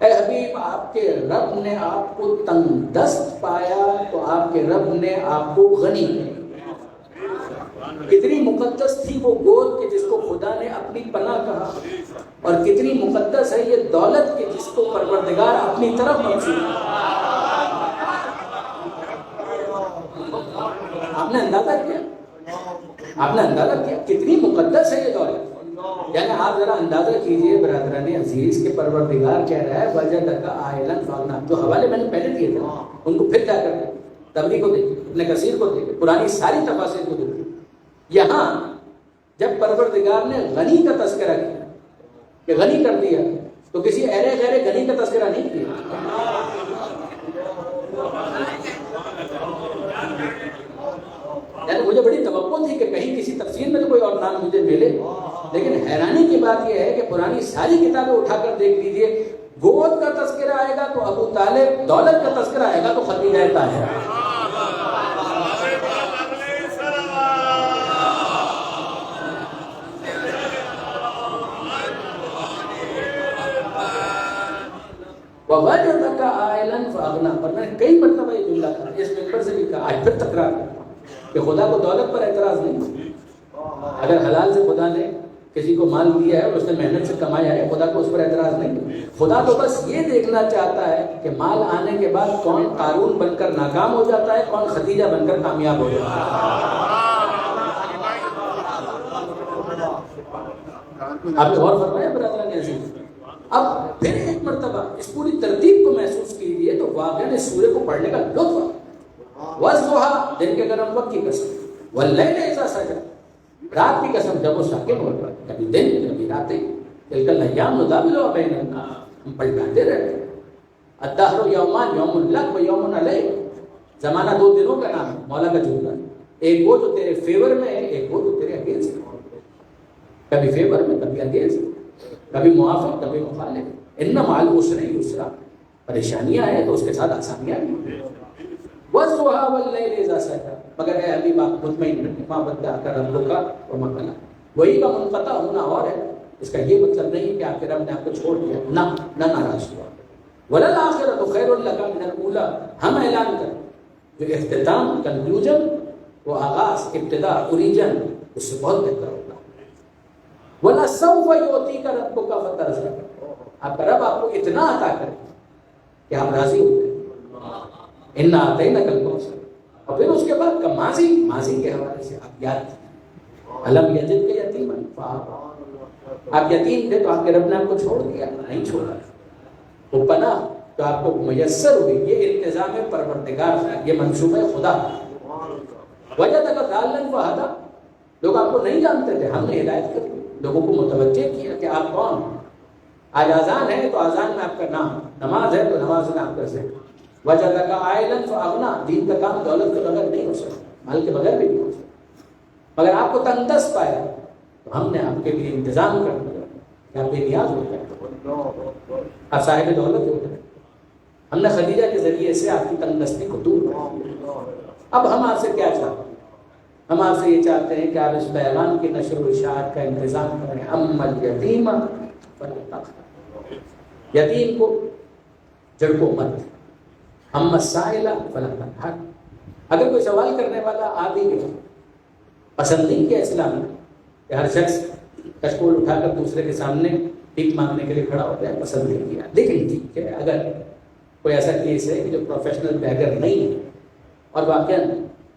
اے حبیب، آپ کے رب نے آپ کو تنگ دست پایا تو آپ کے رب نے آپ کو غنی کیا. کتنی مقدس تھی وہ گود کہ جس کو خدا نے اپنی پناہ کہا، اور کتنی مقدس ہے یہ دولت کہ جس کو پروردگار اپنی طرف منسوب. آپ نے اندازہ کیا؟ آپ نے اندازہ کیا کتنی مقدس ہے یہ دولت؟ یعنی آپ ذرا اندازہ کیجئے برادران عزیز کے پروردگار کہہ رہا ہے وجدک عائلا فاغنیٰ. جو حوالے میں نے پہلے دیے تھے ان کو پھر جا کر تبری کو دیکھیں، ابن کثیر کو دیکھیں، پرانی ساری تفاسیر کو دیکھیں. یہاں جب پروردگار نے غنی کا تذکرہ کیا کہ غنی کر دیا تو کسی ایرے غیر غنی کا تذکرہ نہیں کیا. یعنی مجھے بڑی توقع تھی پرانی ساری کتابیں اٹھا کر دیکھ لیجئے، گود کا تذکرہ آئے گا تو ابو طالب، دولت کا تذکرہ آئے گا تو خدیجہ طاہرہ۔ وَوَجَدَكَ عَائِلًا فَأَغْنَىٰ، پر میں نے کئی مرتبہ یہ جملہ کہا، اس ممبر سے بھی کہا، آج پھر تکرار کرتا ہوں کہ خدا کو دولت پر اعتراض نہیں۔ اگر حلال سے خدا نے کسی کو مال دیا ہے اور اس نے محنت سے کمایا ہے، خدا کو اس پر اعتراض نہیں۔ خدا تو بس یہ دیکھنا چاہتا ہے کہ مال آنے کے بعد کون قارون بن کر ناکام ہو جاتا ہے، کون خدیجہ بن کر کامیاب ہو جاتا ہے۔ آپ نے غور فرمایا برادران عزیز؟ اب پھر ایک مرتبہ اس پوری ترتیب کو محسوس کیجیے تو واقعہ اس سورہ کو پڑھنے کا لطف آتا۔ وَالضُّحَىٰ، دن کے گرم وقت کی قسم، وَاللَّيْلِ إِذَا سَجَىٰ، رات کی قسم جب وہ ساکن ہو جائے، کبھی دن کبھی راتیں، تِلْكَ الْأَيَّامُ نُدَاوِلُهَا بَيْنَ النَّاسِ، ہم پلٹاتے رہتے ہیں۔ الدَّهْرُ يَوْمَانِ، يَوْمٌ لَكَ وَيَوْمٌ عَلَيْكَ، زمانہ دو دنوں کا نام ہے، مولا کا جملہ، ایک وہ جو تیرے فیور میں ہے، ایک وہ جو تیرے اگینسٹ ہے، کبھی فیور میں کبھی اگینسٹ، کبھی موافق کبھی مخالف۔ ان مع العسر یسرا، پریشانیاں ہیں تو اس کے ساتھ آسانیاں بھی ہیں۔ والضحیٰ واللیل اذا سجی، مگر اے حبیب آپ مطمئن رہیں، ما ودعک ربک وما قلی، وہی کا منقطع ہونا اور ہے، اس کا یہ مطلب نہیں کہ آپ کے رب نے آپ کو چھوڑ دیا، نہ ناراض ہوا۔ وللآخرۃ خیر لک من الاولی، ہم اعلان کریں جو اختتام، کنکلوژن، وہ آغاز، ابتدا، اوریجن، اس سے بہت بہتر ہوگا۔ وَلَسَوْفَ يُعْطِيكَ رَبُّكَ فَتَرْضَىٰ، آپ کا رب آپ کو اتنا عطا کرے کہ آپ راضی ہو جائیں۔ اِنَّا أَعْطَيْنَاكَ الْكَوْثَرَ، اور پھر اس کے بعد کا ماضی کے حوالے سے آپ یاد کریں، أَلَمْ يَجِدْكَ يَتِيمًا فَآوَىٰ، آپ یتیم تھے تو آپ کے رب نے آپ کو چھوڑ دیا؟ نہیں چھوڑا۔ وہ پناہ جو آپ کو میسر ہوئی، یہ انتظام پروردگار ہے، یہ منصوبہ خدا۔ وَجَدَكَ ضَالًّا فَهَدَىٰ، لوگ آپ کو نہیں جانتے تھے، ہم نے ہدایت کر دی، لوگوں کو متوجہ کیا کہ آپ کون۔ آج اذان ہے تو اذان میں آپ کا نام، نماز ہے تو نماز میں آپ کا ذکر۔ وجدک عائلا فاغنا، دین کا کام دولت کے بغیر نہیں ہو سکتا، مال کے بغیر بھی نہیں ہو سکتا، مگر آپ کو تنگ دست پایا تو ہم نے آپ کے لیے انتظام کر دیا کہ آپ بے نیاز ہو جائے، آپ صاحب دولت ہو جائے۔ ہم نے خدیجہ کے ذریعے سے آپ کی تنگ دستی کو دور کر دیا۔ اب ہم آپ سے کیا چاہتے ہیں؟ ہم آپ سے یہ چاہتے ہیں کہ آپ اس پیغام کی نشر و اشاعت کا انتظام کریں۔ اما الیتیم فلا تقہر، یتیم کو جڑ کو مت، اما السائل فلا تنہر، اگر کوئی سوال کرنے والا آ بھی گیا، پسند نہیں کیا اسلام نے کہ ہر شخص کشکول اٹھا کر دوسرے کے سامنے بھیک مانگنے کے لیے کھڑا ہوتا ہے، پسند نہیں کیا، لیکن ٹھیک ہے اگر کوئی ایسا کیس ہے کہ جو پروفیشنل بیگر نہیں ہے اور واقعاً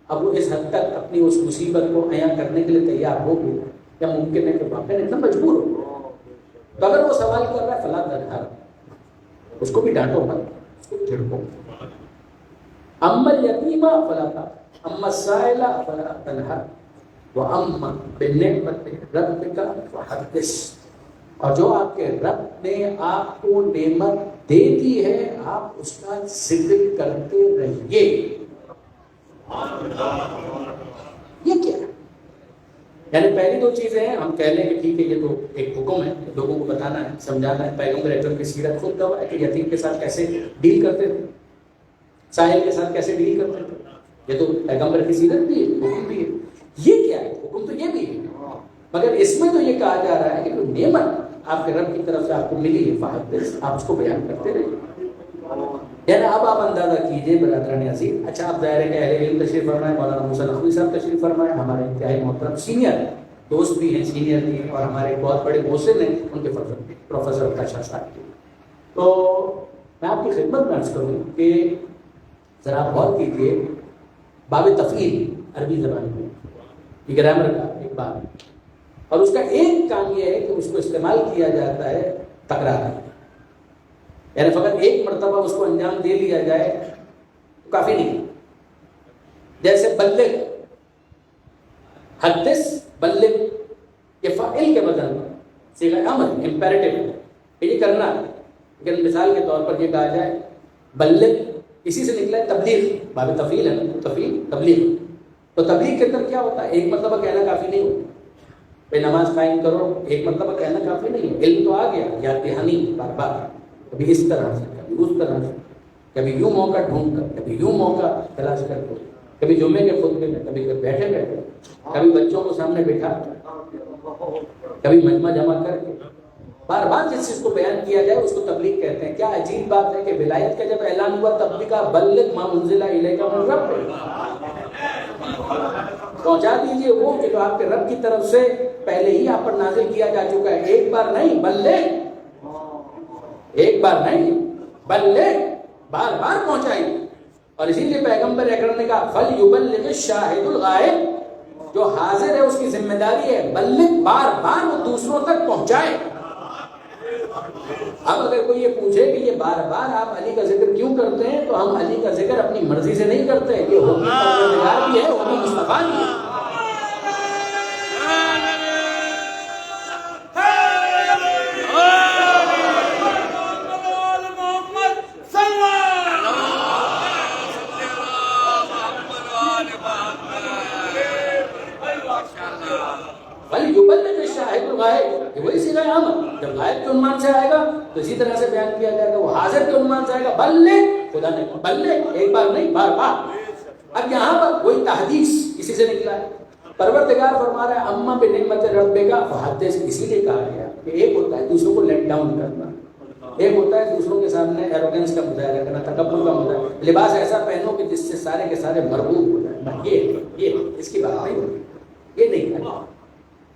اب وہ اس حد تک اپنی اس مصیبت کو عیاں کرنے کے لیے تیار ہو گیا، یا ممکن ہے کہ واقعاً اتنا مجبور ہو گیا، تو اگر وہ سوال کر رہا ہے فلا تنہر، اس کو بھی ڈانٹو مت، اس کو جھڑکو۔ اما الیتیم فلا تقہر، اما السائل فلا تنہر، واما بنعمت ربک فحدث، اور جو آپ کے رب نے آپ کو نعمت دے دی ہے آپ اس کا ذکر کرتے رہیے۔ یہ کیا ہے؟ یعنی پہلی دو چیزیں ہیں، ہم کہہ لیں کہ ٹھیک ہے یہ تو ایک حکم ہے، لوگوں کو بتانا ہے، سمجھانا ہے، پیغمبر اکرم کی سیرت خود گواہ ہے کہ یتیم کے ساتھ کیسے ڈیل کرتے تھے، ساحل کے ساتھ کیسے ڈیل کرتے تھے، یہ تو پیغمبر کی سیرت بھی ہے، حکم بھی ہے۔ یہ کیا ہے؟ حکم تو یہ بھی ہے، مگر اس میں تو یہ کہا جا رہا ہے کہ جو نعمت آپ کے رب کی طرف سے آپ کو ملی ہے فحدث، آپ اس کو بیان کرتے رہیے۔ یعنی اب آپ اندازہ کیجئے برادران عزیز، اچھا آپ ظاہر ہے کہ اہل علم تشریف فرمائے، مولانا موسیٰ نقوی صاحب تشریف فرمائے، ہمارے انتہائی محترم سینئر دوست بھی ہیں، سینئر بھی ہیں، اور ہمارے بہت بڑے محسن ہیں، ان کے پروفیسر ارتشا صاحب کے۔ تو میں آپ کی خدمت میں عرض کروں کہ ذرا غور کیجئے، باب تفعیل عربی زبان میں یہ گرامر کا ایک باب ہے، اور اس کا ایک کام یہ ہے کہ اس کو استعمال کیا جاتا ہے تکرار، یعنی فقط ایک مرتبہ اس کو انجام دے لیا جائے تو کافی نہیں، جیسے بلغ، حدث، بلغ، یہ فاعل کے بدل میں صیغہ امر امپیریٹو ہے کہ یہ کرنا ہے، لیکن مثال کے طور پر یہ کہا جائے بلغ، اسی سے نکلا ہے تبلیغ، باب تفعیل ہے، تفعیل تبلیغ، تو تبلیغ کے اندر کیا ہوتا ہے؟ ایک مرتبہ کہنا کافی نہیں ہوتا، بھائی نماز قائم کرو، ایک مطلب کہنا کافی نہیں ہے، علم تو آ گیا، یا دہانی بار بار، کبھی اس طرح سے کبھی اس طرح سے، کبھی یوں موقع ڈھونڈ کر کبھی یوں موقع تلاش کر کے، کبھی جمعے کے خطبے میں، کبھی بیٹھے بیٹھے، کبھی بچوں کو سامنے بٹھا، کبھی مجمع جمع کر کے، بار بار جس چیز کو بیان کیا جائے اس کو تبلیغ کہتے ہیں۔ کیا عجیب بات ہے کہ ولایت کا جب اعلان ہوا تب بھی کہا بلغ ما انزل الیک من ربک، پہنچا دیجیے وہ کہ جو آپ کے رب کی طرف سے پہلے ہی آپ پر نازل کیا جا چکا ہے، ایک بار نہیں بلغ، ایک بار نہیں بلغ، بار بار پہنچائی۔ اور اسی لیے پیغمبر اکرم نے کہا فلیبلغ الشاہد الغائب، جو حاضر ہے اس کی ذمہ داری ہے بلغ، بار بار وہ دوسروں تک پہنچائے۔ اب اگر کوئی یہ پوچھے کہ یہ بار بار آپ علی کا ذکر کیوں کرتے ہیں، تو ہم علی کا ذکر اپنی مرضی سے نہیں کرتے، یہ حکم پروردگار بھی ہے، حکم مصطفیٰ بھی ہے۔ شاہد الغائب، یہ وہی صیغہ عام، جب غائب کے عنوان سے آئے گا تو اسی طرح سے بیان کیا جائے گا، وہ حاضر کے عنوان سے آئے گا بلغ، خدا نے بلغ، ایک بار نہیں بار بار۔ اب یہاں پر وہی تحدیث اسی سے نکلا ہے، پروردگار فرما رہا ہے اما بنعمت ربک فحدث، اسی لیے کہا گیا کہ ایک ہوتا ہے دوسروں کو لیٹ ڈاؤن کرنا، ایک ہوتا ہے دوسروں کے سامنے ایروگنس کا مظاہرہ کرنا، تکبر کا مظاہرہ، لباس ایسا پہنو کہ جس سے سارے کے سارے مرغوب ہو جائیں، یہ اس کی بات نہیں ہوتی، یہ نہیں ہے۔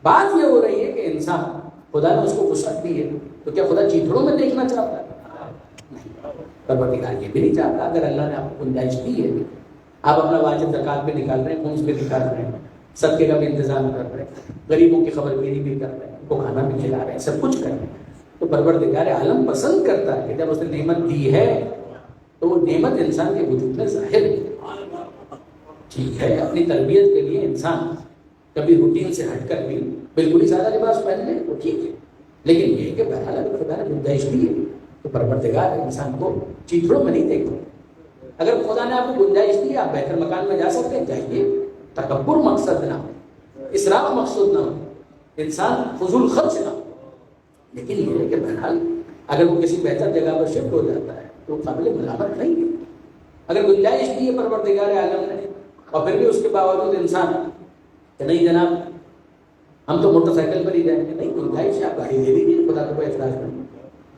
بات یہ ہو رہی ہے کہ انسان، خدا نے اس کو وسعت دی ہے، تو کیا خدا چیتڑوں میں دیکھنا چاہتا ہے؟ نہیں، پروردگار یہ بھی نہیں چاہتا۔ اگر اللہ نے آپ کو گنجائش دی ہے، آپ اپنا واجب زکات بھی نکال رہے ہیں، خمس بھی نکال رہے ہیں، صدقے کا بھی انتظام کر رہے ہیں، غریبوں کی خبرگیری بھی کر رہے ہیں، ان کو کھانا بھی کھلا رہے ہیں، سب کچھ کر رہے ہیں، تو پروردگار عالم پسند کرتا ہے کہ جب اس نے نعمت دی ہے تو وہ نعمت انسان کے وجود میں ظاہر ہے۔ ٹھیک ہے، اپنی تربیت کے لیے انسان کبھی روٹین سے ہٹ کر بھی بالکل ہی سادہ لباس پہن لے تو ٹھیک ہے، لیکن یہ کہ بہرحال اگر خدا نے گنجائش دی ہے تو پروردگار انسان کو چیتڑوں میں نہیں دیکھتا۔ اگر خدا نے آپ کو گنجائش دی، آپ بہتر مکان میں جا سکتے ہیں، جائیے، تکبر مقصد نہ ہو، اسراف مقصود نہ ہو، انسان فضول خرچ نہ ہو، لیکن یہ ہے کہ بہرحال اگر وہ کسی بہتر جگہ پر شفٹ ہو جاتا ہے تو قابل ملامت نہیں ہے۔ اگر گنجائش دی ہے پروردگار عالم نے اور پھر بھی اس کے باوجود انسان کہ نہیں جناب ہم تو موٹر سائیکل پر ہی جائیں گے، نہیں، گنجائش آپ گاڑی دے دیجیے، خدا کو کوئی اعتراض نہیں،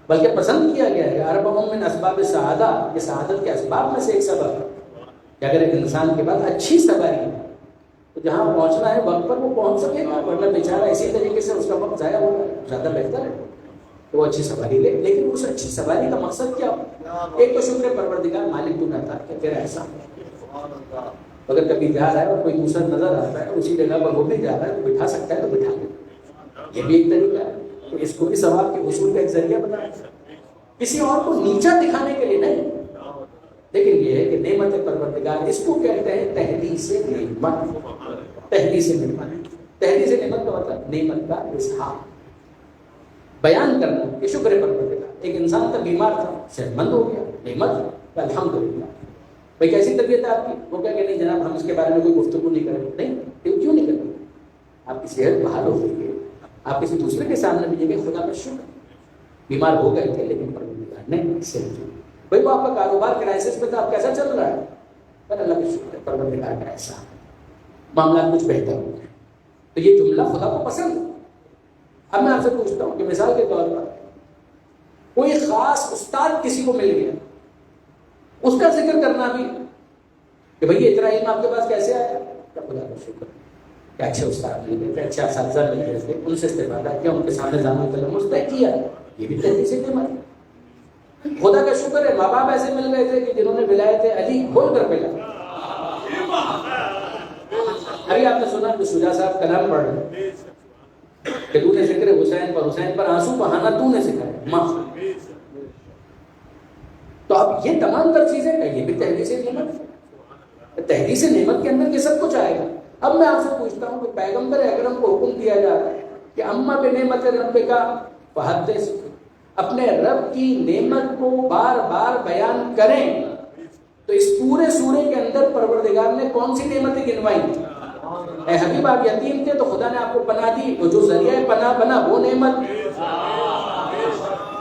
بلکہ پسند کیا گیا ہے اربع من اسباب السعادہ، یہ سعادت کے اسباب میں سے ایک سبب ہے کہ اگر ایک انسان کے پاس اچھی سواری ہے تو جہاں پہنچنا ہے وقت پر وہ پہنچ سکے گا، ورنہ بیچارہ اسی طریقے سے اس کا وقت ضائع ہوگا، زیادہ بہتر ہے تو وہ اچھی سواری لے۔ لیکن اس اچھی سواری کا مقصد کیا ہو؟ ایک تو شکر پروردگار مالک تو کہتا ہے کہ تیرا احسان، اگر کبھی جا رہا ہے اور کوئی دوسرا نظر آتا ہے اسی جگہ پر وہ بھی جا رہا ہے تو بٹھا سکتا ہے تو بٹھا لے، یہ بھی ایک طریقہ ہے، تو اس کو بھی ثواب کے حصول کا ایک ذریعہ بنایا، کسی اور کو نیچا دکھانے کے لیے نہیں۔ لیکن یہ ہے کہ نعمت پروردگار، اس کو کہتے ہیں تحدیث نعمت، تحدیث نعمت، تحدیث نعمت کا مطلب نعمت کا اظہار، بیان کرنا کہ شکر پروردگار۔ ایک انسان تھا بیمار تھا، صحت مند ہو گیا، نعمت الحمدللہ۔ بھائی کیسی طبیعت ہے آپ کی؟ وہ کہہ کہ نہیں جناب ہم اس کے بارے میں کوئی گفتگو نہیں کریں گے۔ نہیں، کیوں نہیں کریں گے؟ آپ کی صحت بحال ہو گئی ہے، آپ کسی دوسرے کے سامنے بھیجیں گے خدا کا شکر، بیمار ہو گئے تھے لیکن پروردگار نے صحت دی۔ بھائی وہ آپ کا کاروبار کرائسس میں تھا، اب کیسا چل رہا ہے؟ پر اللہ کا شکر ہے، پروردگار کا احسان، معاملات کچھ بہتر ہو گئے۔ تو یہ جملہ خدا کو پسند ہے۔ اب میں آپ سے پوچھتا ہوں کہ مثال کے طور پر کوئی خاص استاد کسی کو مل گیا، اس کا ذکر کرنا بھی کہ بھئی اتنا علم آپ کے پاس کیسے آیا؟ خدا کا شکر کہ اچھے استاد مل گئے تھے، اچھے اساتذہ مل گئے تھے، ان سے استفادہ کیا، ان کے سامنے زامن قلم مستحق کیا، یہ بھی تحدیث نعمت ہے۔ خدا کا شکر ہے ماں باپ ایسے مل گئے تھے کہ جنہوں نے ولایت علی کھول کر پہلا۔ ابھی آپ نے سنا کہ شجاع صاحب کلام پڑھ رہے کہ تو نے ذکر حسین پر آنسو بہانا تو نے سکھایا ماں۔ تو اب یہ تمام تر چیزیں ہیں، یہ بھی تحدیث نعمت ہے۔ تحدیث نعمت کے اندر یہ سب کچھ آئے گا۔ اب میں آپ سے پوچھتا ہوں کہ پیغمبر اکرم کو حکم دیا جا رہا ہے کہ اما بنعمت ربک فحدث، اپنے رب کی نعمت کو بار بار بیان کریں۔ تو اس پورے سورے کے اندر پروردگار نے کون سی نعمتیں گنوائی؟ اے حبیب آپ یتیم تھے تو خدا نے آپ کو پناہ دی، تو جو ذریعہ پناہ بنا وہ نعمت۔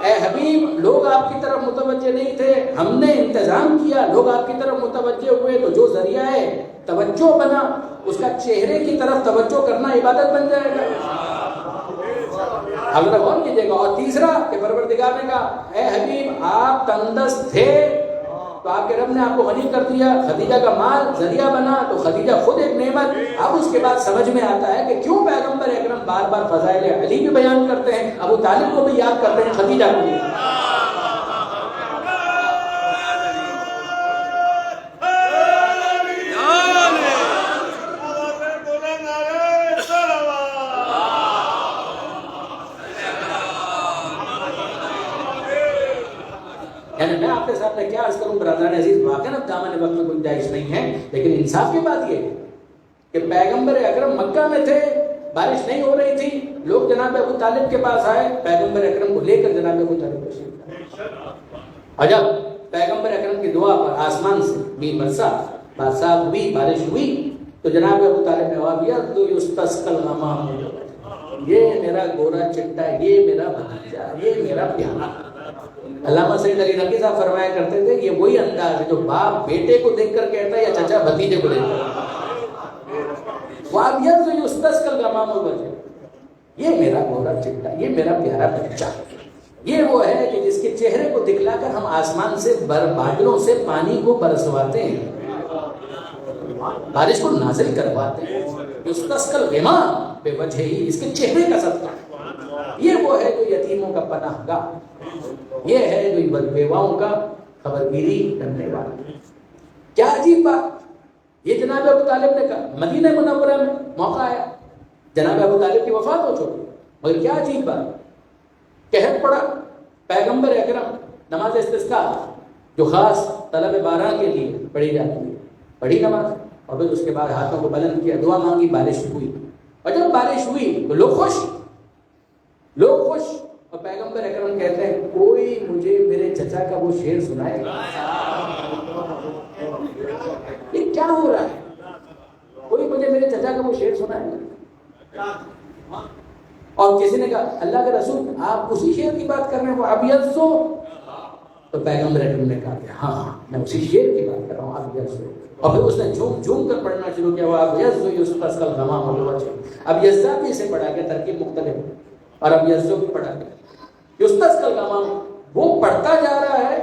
اے حبیب لوگ آپ کی طرف متوجہ نہیں تھے، ہم نے انتظام کیا، لوگ آپ کی طرف متوجہ ہوئے، تو جو ذریعہ ہے توجہ بنا، اس کا چہرے کی طرف توجہ کرنا عبادت بن جائے گا۔ اب ذرا غور کیجیے گا۔ اور تیسرا کہ پروردگار نے کہا اے حبیب آپ تندرست تھے تو آپ کے رب نے آپ کو غنی کر دیا، خدیجہ کا مال ذریعہ بنا تو خدیجہ خود ایک نعمت۔ اب اس کے بعد سمجھ میں آتا ہے کہ کیوں پیغمبر اکرم بار بار فضائل علی بھی بیان کرتے ہیں، ابو طالب کو بھی یاد کرتے ہیں، خدیجہ کو بھی۔ یعنی میں آپ کے سامنے کیا عرض کروں برادران عزیز، واقعاً اب دامن وقت میں گنجائش نہیں ہے، لیکن انصاف کی بات یہ ہے کہ پیغمبر اکرم مکہ میں تھے، بارش نہیں ہو رہی تھی، لوگ جناب ابو طالب کے پاس آئے، پیغمبر اکرم کو لے کر جناب ابو طالب تشریف لائے۔ اور جب پیغمبر اکرم کی دعا پر آسمان سے مین برسا، برسات ہوئی، بارش ہوئی، تو جناب ابو طالب نے جواب دیا تو یستسقی الغمام، یہ میرا گورا چٹا، یہ میرا بھتیجا، یہ میرا پیارا۔ علامہ سید علی نقوی صاحب فرمایا کرتے تھے یہ وہی انداز ہے جو باپ بیٹے کو دیکھ کر کہتا ہے یا چچا بھتیجے کو دیکھ کر۔ وَأَبْيَضُّ يُسْتَسْقَى الْغَمَامُ الْوَجْهِ، یہ میرا گورا چٹا، یہ میرا پیارا بچہ، یہ وہ ہے کہ جس کے چہرے کو دکھلا کر ہم آسمان سے بادلوں سے پانی کو برسواتے ہیں، بارش کو نازل کرواتے ہیں۔ يُسْتَسْقَى الْغَمَامُ بِوَجْهِهِ، اس کے چہرے کا صدقہ۔ یہ وہ ہے جو یتیموں کا پناہ گاہ، یہ ہے جو بیواؤں کا خبرگیری کرنے والا۔ کیا عجیب بات، یہ جناب ابو طالب نے کہا، مدینہ منورہ میں موقع آیا، جناب ابو طالب کی وفات ہو چکی، مگر کیا عجیب بات، قحط پڑا، پیغمبر اکرم نماز استسقاء جو خاص طلب باران کے لیے پڑھی جاتی ہے، پڑھی نماز، اور پھر اس کے بعد ہاتھوں کو بلند کیا، دعا مانگی، بارش ہوئی، اور جب بارش ہوئی تو لوگ خوش، اور پیغمبر اکرم کہتے ہیں کوئی مجھے میرے چچا کا وہ شعر سنائے گا، یہ کیا ہو رہا ہے، کوئی مجھے میرے چچا کا وہ شعر سنائے گا۔ اور کسی نے کہا اللہ کے رسول آپ اسی شعر کی بات کر رہے ہیں وہ ابیض، تو پیغمبر اکرم نے کہا کہ ہاں میں اسی شعر کی بات کر رہا ہوں ابیض، اور پھر اس نے جھوم جھوم کر پڑھنا شروع کیا، وہ ابیض یستسقی الغمام بالوجه، اب یزا بھی اسے پڑھا گیا، ترکیب مختلف ہے، اور اب یزو بھی پڑھا گیا، یستسقی الغمام، وہ پڑھتا جا رہا ہے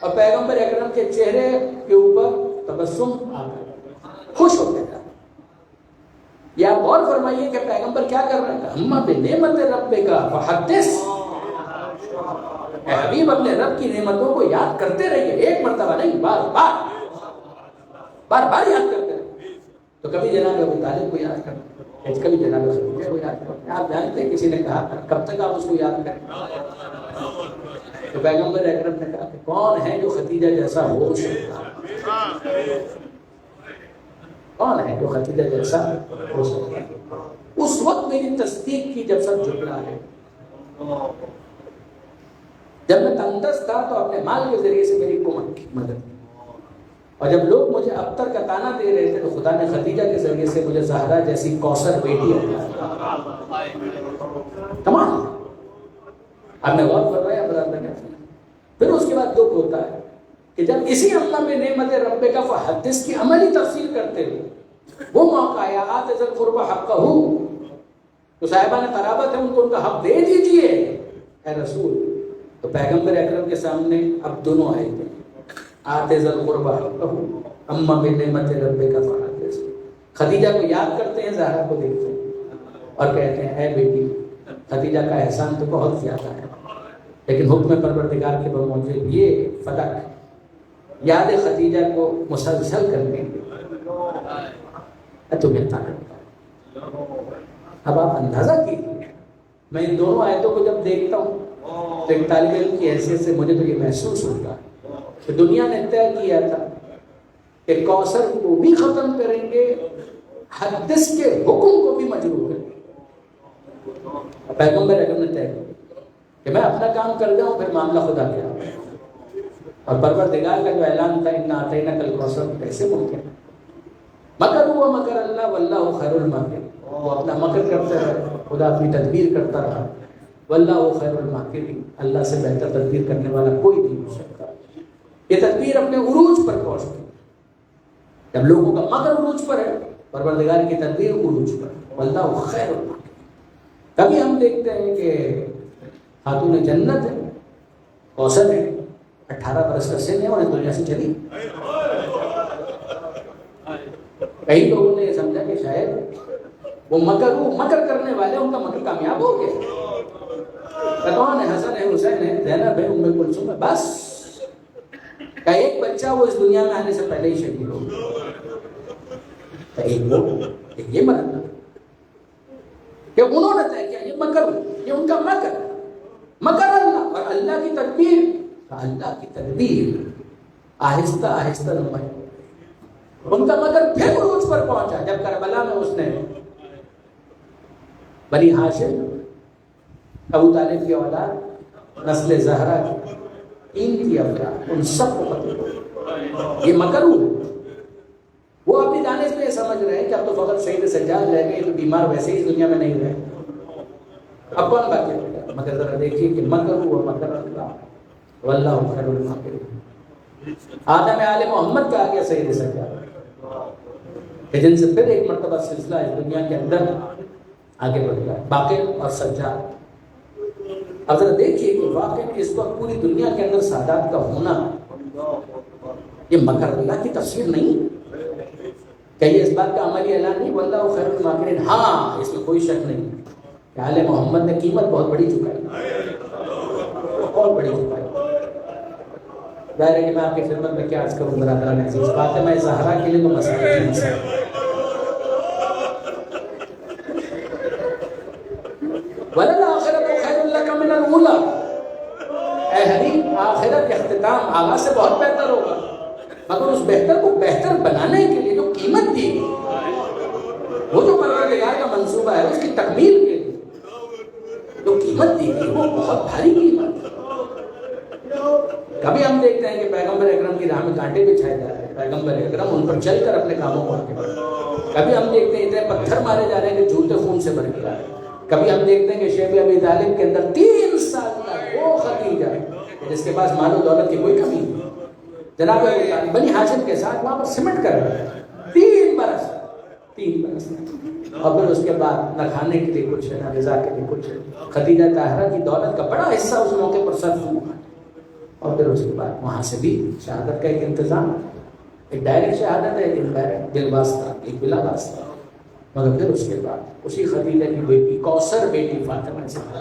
اور پیغمبر اکرم کے چہرے کے اوپر تبسم آ گیا، خوش ہو گیا۔ یا غور فرمائیے کہ پیغمبر کیا کر رہے ہیں، اما بنعمت ربک فحدث، اے حبیب اپنے رب کی نعمتوں کو یاد کرتے رہیے، ایک مرتبہ نہیں، بار بار یاد کرتے رہیے۔ تو کبھی جناب ابو طالب کو یاد کرتے، کبھی جناب خدیجہ کو یاد کرتے۔ آپ جانتے ہیں کسی نے کہا کب تک آپ اس کو یاد کریں، تو پیغمبر اکرم نے کہا کہ کون ہے جو خدیجہ جیسا ہو سکتا، کون ہے جو خدیجہ جیسا ہو سکتا۔ اس وقت میری تصدیق کی جب سب جھکلا ہے، جب میں تندرست تھا تو اپنے مال کے ذریعے سے میری مدد کی، اور جب لوگ مجھے ابتر کا تانا دے رہے تھے تو خدا نے خدیجہ کے ذریعے سے مجھے زہرا جیسی کوثر بیٹی عطا کی۔ تمام اب میں غور کر رہا ہوں، پھر اس کے بعد دکھ ہوتا ہے کہ جب اسی اللہ میں نعمت رب کا فحدث کی عملی تفسیر کرتے ہوئے وہ موقع آیا آت ذل قربى حقہ، تو صاحبان قرابت ہے ان کو ان کا حق دے دیجئے اے رسول، تو پیغمبر اکرم کے سامنے اب دونوں آئے تھے، آت ذل قربى حقہ اما بنعمت رب کا فحدث، خدیجہ کو یاد کرتے ہیں، زہرا کو دیکھتے ہیں اور کہتے ہیں اے بیٹی خدیجہ کا احسان تو بہت زیادہ ہے، لیکن حکم پروردگار کے بموجب یہ فلک یاد خدیجہ کو مسلسل کرنے تمہیں طاقت۔ اب آپ اندازہ کیجیے، میں ان دونوں آیتوں کو جب دیکھتا ہوں تو ایک طالب علم کی حیثیت سے مجھے تو یہ محسوس ہوتا ہے کہ دنیا نے طے کیا تھا کہ کوثر کو بھی ختم کریں گے، حدث کے حکم کو بھی مجروح کریں گے۔ پیغمبر اکرم نے طے کیا کہ میں اپنا کام کر جاؤں، پھر معاملہ خدا کیا، اور پروردگار کا جو اعلان تھا انا اعطیناک الکوثر کیسے ممکن ہے۔ مکر ہوا مکر اللہ واللہ خیر الماکرین، وہ اپنا مکر کرتے رہے، خدا اپنی تدبیر کرتا رہا، واللہ خیر الماکرین، اللہ سے بہتر تدبیر کرنے والا کوئی نہیں ہو سکتا۔ یہ تدبیر اپنے عروج پر پہنچتی، جب لوگوں کا مکر عروج پر ہے، پروردگار کی تدبیر عروج پر، واللہ خیر الماکرین۔ کبھی ہم دیکھتے ہیں کہ خاتون جنت ہے، کوثر ہے، 18 برس کا سن ہے اور اس دنیا سے چلی۔ کئی لوگوں نے یہ سمجھا کہ شاید وہ مکر کرنے والے، ان کا مکر کامیاب ہو گیا۔ کون ہے؟ حسن ہے، حسین ہے، زینب ہے، ام کلثوم ہے، بس کا ایک بچہ وہ اس دنیا میں آنے سے پہلے ہی شہید ہو گیا۔ ایک یہ مطلب کہ انہوں نے طے کیا یہ مکر، یہ ان کا مکر اللہ اور اللہ کی تدبیر، اللہ کی تدبیر آہستہ آہستہ نمائیں۔ ان کا مکر پھر عروج پر پہنچا جب کربلا میں اس نے بنی ہاشم، ابو طالب کی اولاد، نسل زہرا کی 3 افراد، ان سب کو قتل کیا۔ یہ مکر ہے۔ وہ اپنی دانش میں یہ سمجھ رہے ہیں کہ اب تو فقط سید سجاد رہ گئے، تو بیمار ویسے ہی اس دنیا میں نہیں رہے، اب کون باقی رہ گیا؟ مگر ذرا دیکھیے کہ مکر ہوا مکر اللہ واللہ خیر الماکرین۔ آدم آل محمد کا آ گیا سید سجاد، کہ جن سے پھر ایک مرتبہ سلسلہ اس دنیا کے اندر آگے بڑھ گیا، باقر اور سجاد۔ اب ذرا دیکھیے کہ واقعی اس وقت پوری دنیا کے اندر سادات کا ہونا یہ مکر اللہ کی تفسیر نہیں، کہ یہ اس بات کا عملی اعلان نہیں، واللہ خیر الماکرین۔ ہاں، اس میں کوئی شک نہیں کہ آل محمد نے قیمت بہت بڑی چکائی، بہت بڑی چکائی۔ ظاہر ہے کہ میں آپ کی خدمت میں کیا عرض کروں برادران عزیز، فاطمہ زہرا کے لیے تو مسائل نہیں ہے۔ وَلَلْآخِرَةُ خَيْرٌ لَكَ مِنَ الْأُولَىٰ، اے حبیب آخرت اختتام آغاز سے بہت بہتر ہوگا، مگر اس بہتر کو بہتر بنانے کے لیے جو قیمت دی گئی، وہ جو پروردگار کا منصوبہ ہے اس کی تکمیل کے لیے جو قیمت دی گئی وہ بہت بھاری قیمت ہے۔ کبھی ہم دیکھتے ہیں کہ پیغمبر اکرم کی راہ میں کانٹے بچھائے جا رہے ہیں، پیغمبر اکرم ان پر چل کر اپنے کاموں کو آگے بڑھے۔ کبھی ہم دیکھتے ہیں اتنے پتھر مارے جا رہے ہیں کہ جوتے خون سے بھر گیا ہے۔ کبھی ہم دیکھتے ہیں کہ شیب ابی طالب کے اندر 3 سال تک وہ ختیجہ جس کے پاس مال و دولت کی کوئی کمی نہیں، جناب ابو طالب بنی ہاشم کے ساتھ وہاں پر سمٹ کر رہے ہیں 3 برس، اور پھر اس کے بعد نہ کھانے کے لیے کچھ ہے نہ غذا کے لیے کچھ ہے۔ خدیجہ طاہرہ کی دولت کا بڑا حصہ اس موقع پر صرف ہوا، اور پھر اس کے بعد وہاں سے بھی شہادت کا ایک انتظام، ایک ڈائریکٹ شہادت ہے، ایک انڈائریکٹ، بل واسطہ، ایک بلا واسطہ۔ مگر پھر اس کے بعد اسی خدیجہ کی بیٹی کوثر بیٹی فاطمہ زہرا،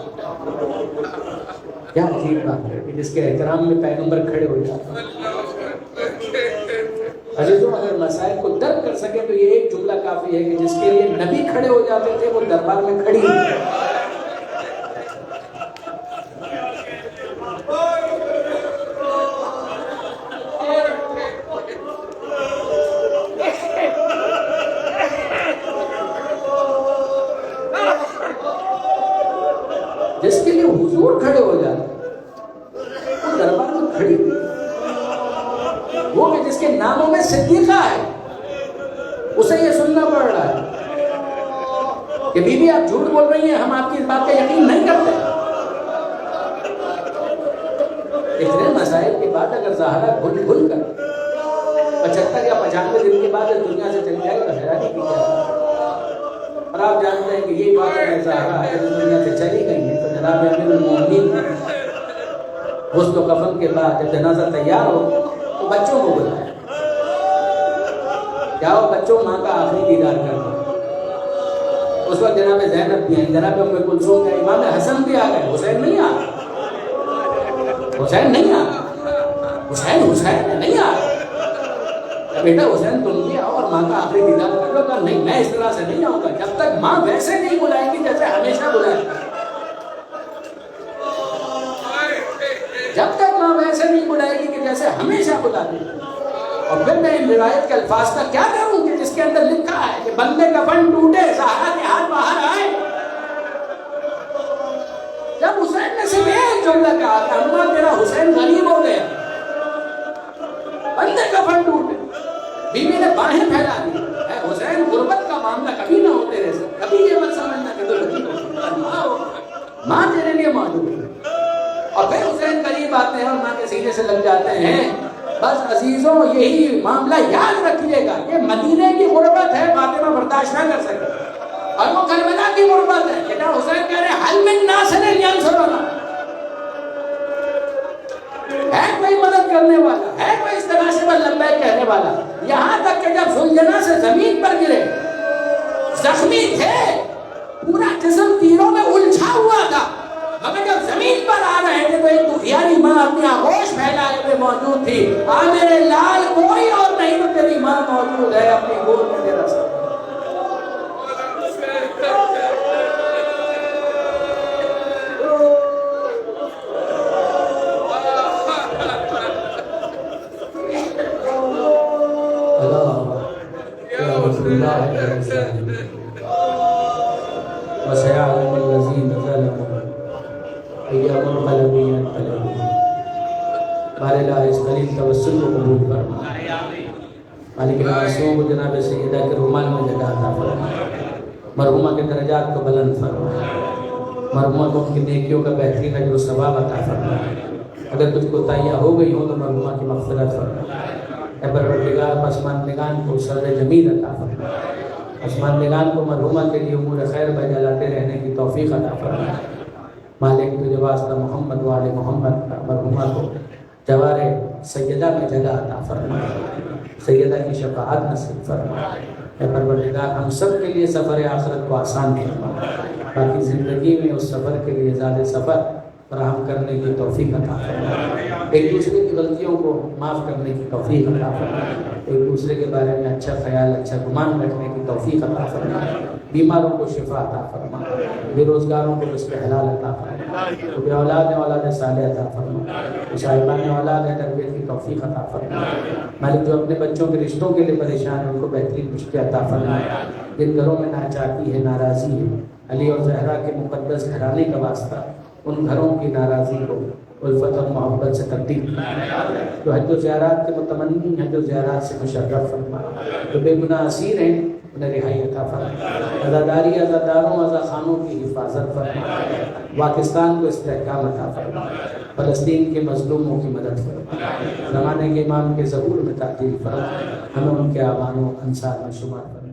کیا عجیب بات ہے کہ جس کے احترام میں پیغمبر کھڑے ہو جاتے ہیں۔ عزیزوں، اگر مسائل کو درک کر سکے تو یہ ایک جملہ کافی ہے کہ جس کے لیے نبی کھڑے ہو جاتے تھے وہ دربار میں کھڑی ہوئی۔ جس کے لیے حضور کھڑے ہو جاتے وہ دربار میں کھڑی ہوئی۔ وہ کہ جس کے ناموں میں صدیقہ ہے اسے یہ سننا پڑ رہا ہے کہ بی بی آپ جھوٹ بول رہی ہیں، ہم آپ کی اس بات کا یقین نہیں کرتے۔ اتنے مسائل کے بعد اگر زہرا بھول کر 75 یا 95 دن کے بعد اس دنیا سے چلی جائے تو حیرانی کی جائے۔ اور آپ جانتے ہیں کہ یہ بات اگر زہرا اس دنیا سے چلی گئی ہے تو جناب امیر المومنین غسل و کفن کے بعد جب جنازہ تیار ہو تو بچوں کو بلایا، جاؤ بچوں ماں کا آخری دیدار کرنا۔ اس وقت جناب زینب بھی ہیں، جناب ام کلثوم بھی ہیں، امام حسن بھی آ گئے، حسین نہیں آ حسین نہیں آ حسین نہیں آ بیٹا حسین تم بھی آؤ اور ماں کا آخری دیدار کر لو۔ کہا نہیں، میں اس طرح سے نہیں آؤں گا جب تک ماں ویسے نہیں بلائیں گی جیسے ہمیشہ بلائیں گی، جب تک ماں ویسے نہیں بلائے گی کہ جیسے ہمیشہ بلاتی۔ اور پھر میں ان روایت کے الفاظ کا کیا کروں کہ جس کے اندر لکھا ہے کہ بندے کا فن ٹوٹے زہرا کے ہاتھ باہر آئے۔ جب حسین نے صرف ایک جملہ کہا کہ اماں تیرا حسین غریب ہو گیا، بندے کا فن ٹوٹے، بیوی نے باہیں پھیلا دی، اے لیے موجود ہے۔ اور پھر حسین قریب آتے ہیں اور ماں کے سینے سے لگ جاتے ہیں۔ بس عزیزوں یہی معاملہ یاد رکھیے گا، یہ مدینے کی غربت ہے، فاطمہ برداشت نہ کر سکے، اور وہ کربلا کی غربت ہے۔ بیٹا حسین کہہ رہے ہیں حل من ناصر ینصرنا، ہے کوئی مدد کرنے والا، ہے کوئی اس طرح سے لبیک کہنے والا؟ یہاں تک کہ جب سلجنا سے زمین پر گرے، زخمی تھے، پورا جسم تیروں میں الجھا ہوا تھا، مگر جب زمین پر آ رہے تھے تو ایک دکھیاری ماں اپنی آغوش پھیلائے ہوئے موجود تھی۔ آ میرے لال کوئی اور نہیں تو تیری ماں موجود ہے، اپنی گود میں تیرا سر۔ وسيعلم الذين ظلموا أي منقلب ينقلبون۔ بارے لا اس قریب توسل کو قبول فرما، مالک معصوم کو جناب سیدہ کے رومال میں جگہ عطا فرما، مرحومہ کے درجات کو بلند فرما، مرحومہ کو ان کی نیکیوں کا بہترین اجر و ثواب عطا فرما۔ اگر کچھ کوتاہیاں ہو گئی ہوں تو مرحومہ کی مغفرت فرما۔ اے پروردگار پسماندگان کو صدر جمیل عطا فرما، پسماندگان کو مرحومہ کے لیے امور خیر بجلاتے رہنے کی توفیق عطا فرما۔ مالک تجھے واسطہ محمد و آل محمد کا مرحومہ کو جوار سیدہ میں جگہ عطا فرما، سیدہ کی شفاعت نصیب فرما۔ اے پروردگار ہم سب کے لیے سفر آخرت کو آسان فرما، باقی زندگی میں اس سفر کے لیے زیادہ سفر فراہم کرنے کی توفیق عطا فرما، ایک دوسرے کی غلطیوں کو معاف کرنے کی توفیق عطا فرما، ایک دوسرے کے بارے میں اچھا خیال اچھا گمان رکھنے کی توفیق عطا فرما، بیماروں کو شفا عطا فرما، بے روزگاروں کو رزق حلال عطا فرما، بے اولاد اولاد صالح عطا فرما، صاحبان اولاد تربیت کی توفیق عطا فرما۔ مالک جو اپنے بچوں کے رشتوں کے لیے پریشان ہیں ان کو بہترین رشتے عطا فرما، جن گھروں میں ناچاکی ہے ناراضی ہے، علی اور زہرا کے مقدس گھرانے کا واسطہ ان گھروں کی ناراضی کو الفت اور محبت سے تبدیل فرما، جو حج و زیارات کے متمنی حج و زیارات سے مشرف فرما، جو بے گناہ اسیر ہیں انہیں رہائی عطا فرما، عزاداری عزاداروں عزاخانوں کی حفاظت فرما، پاکستان کو استحکام عطا فرما، فلسطین کے مظلوموں کی مدد فرما، زمانے کے امام کے ظہور میں تعطیل فرما، ہمیں ان کے اعوان و انصار میں شمار فرما۔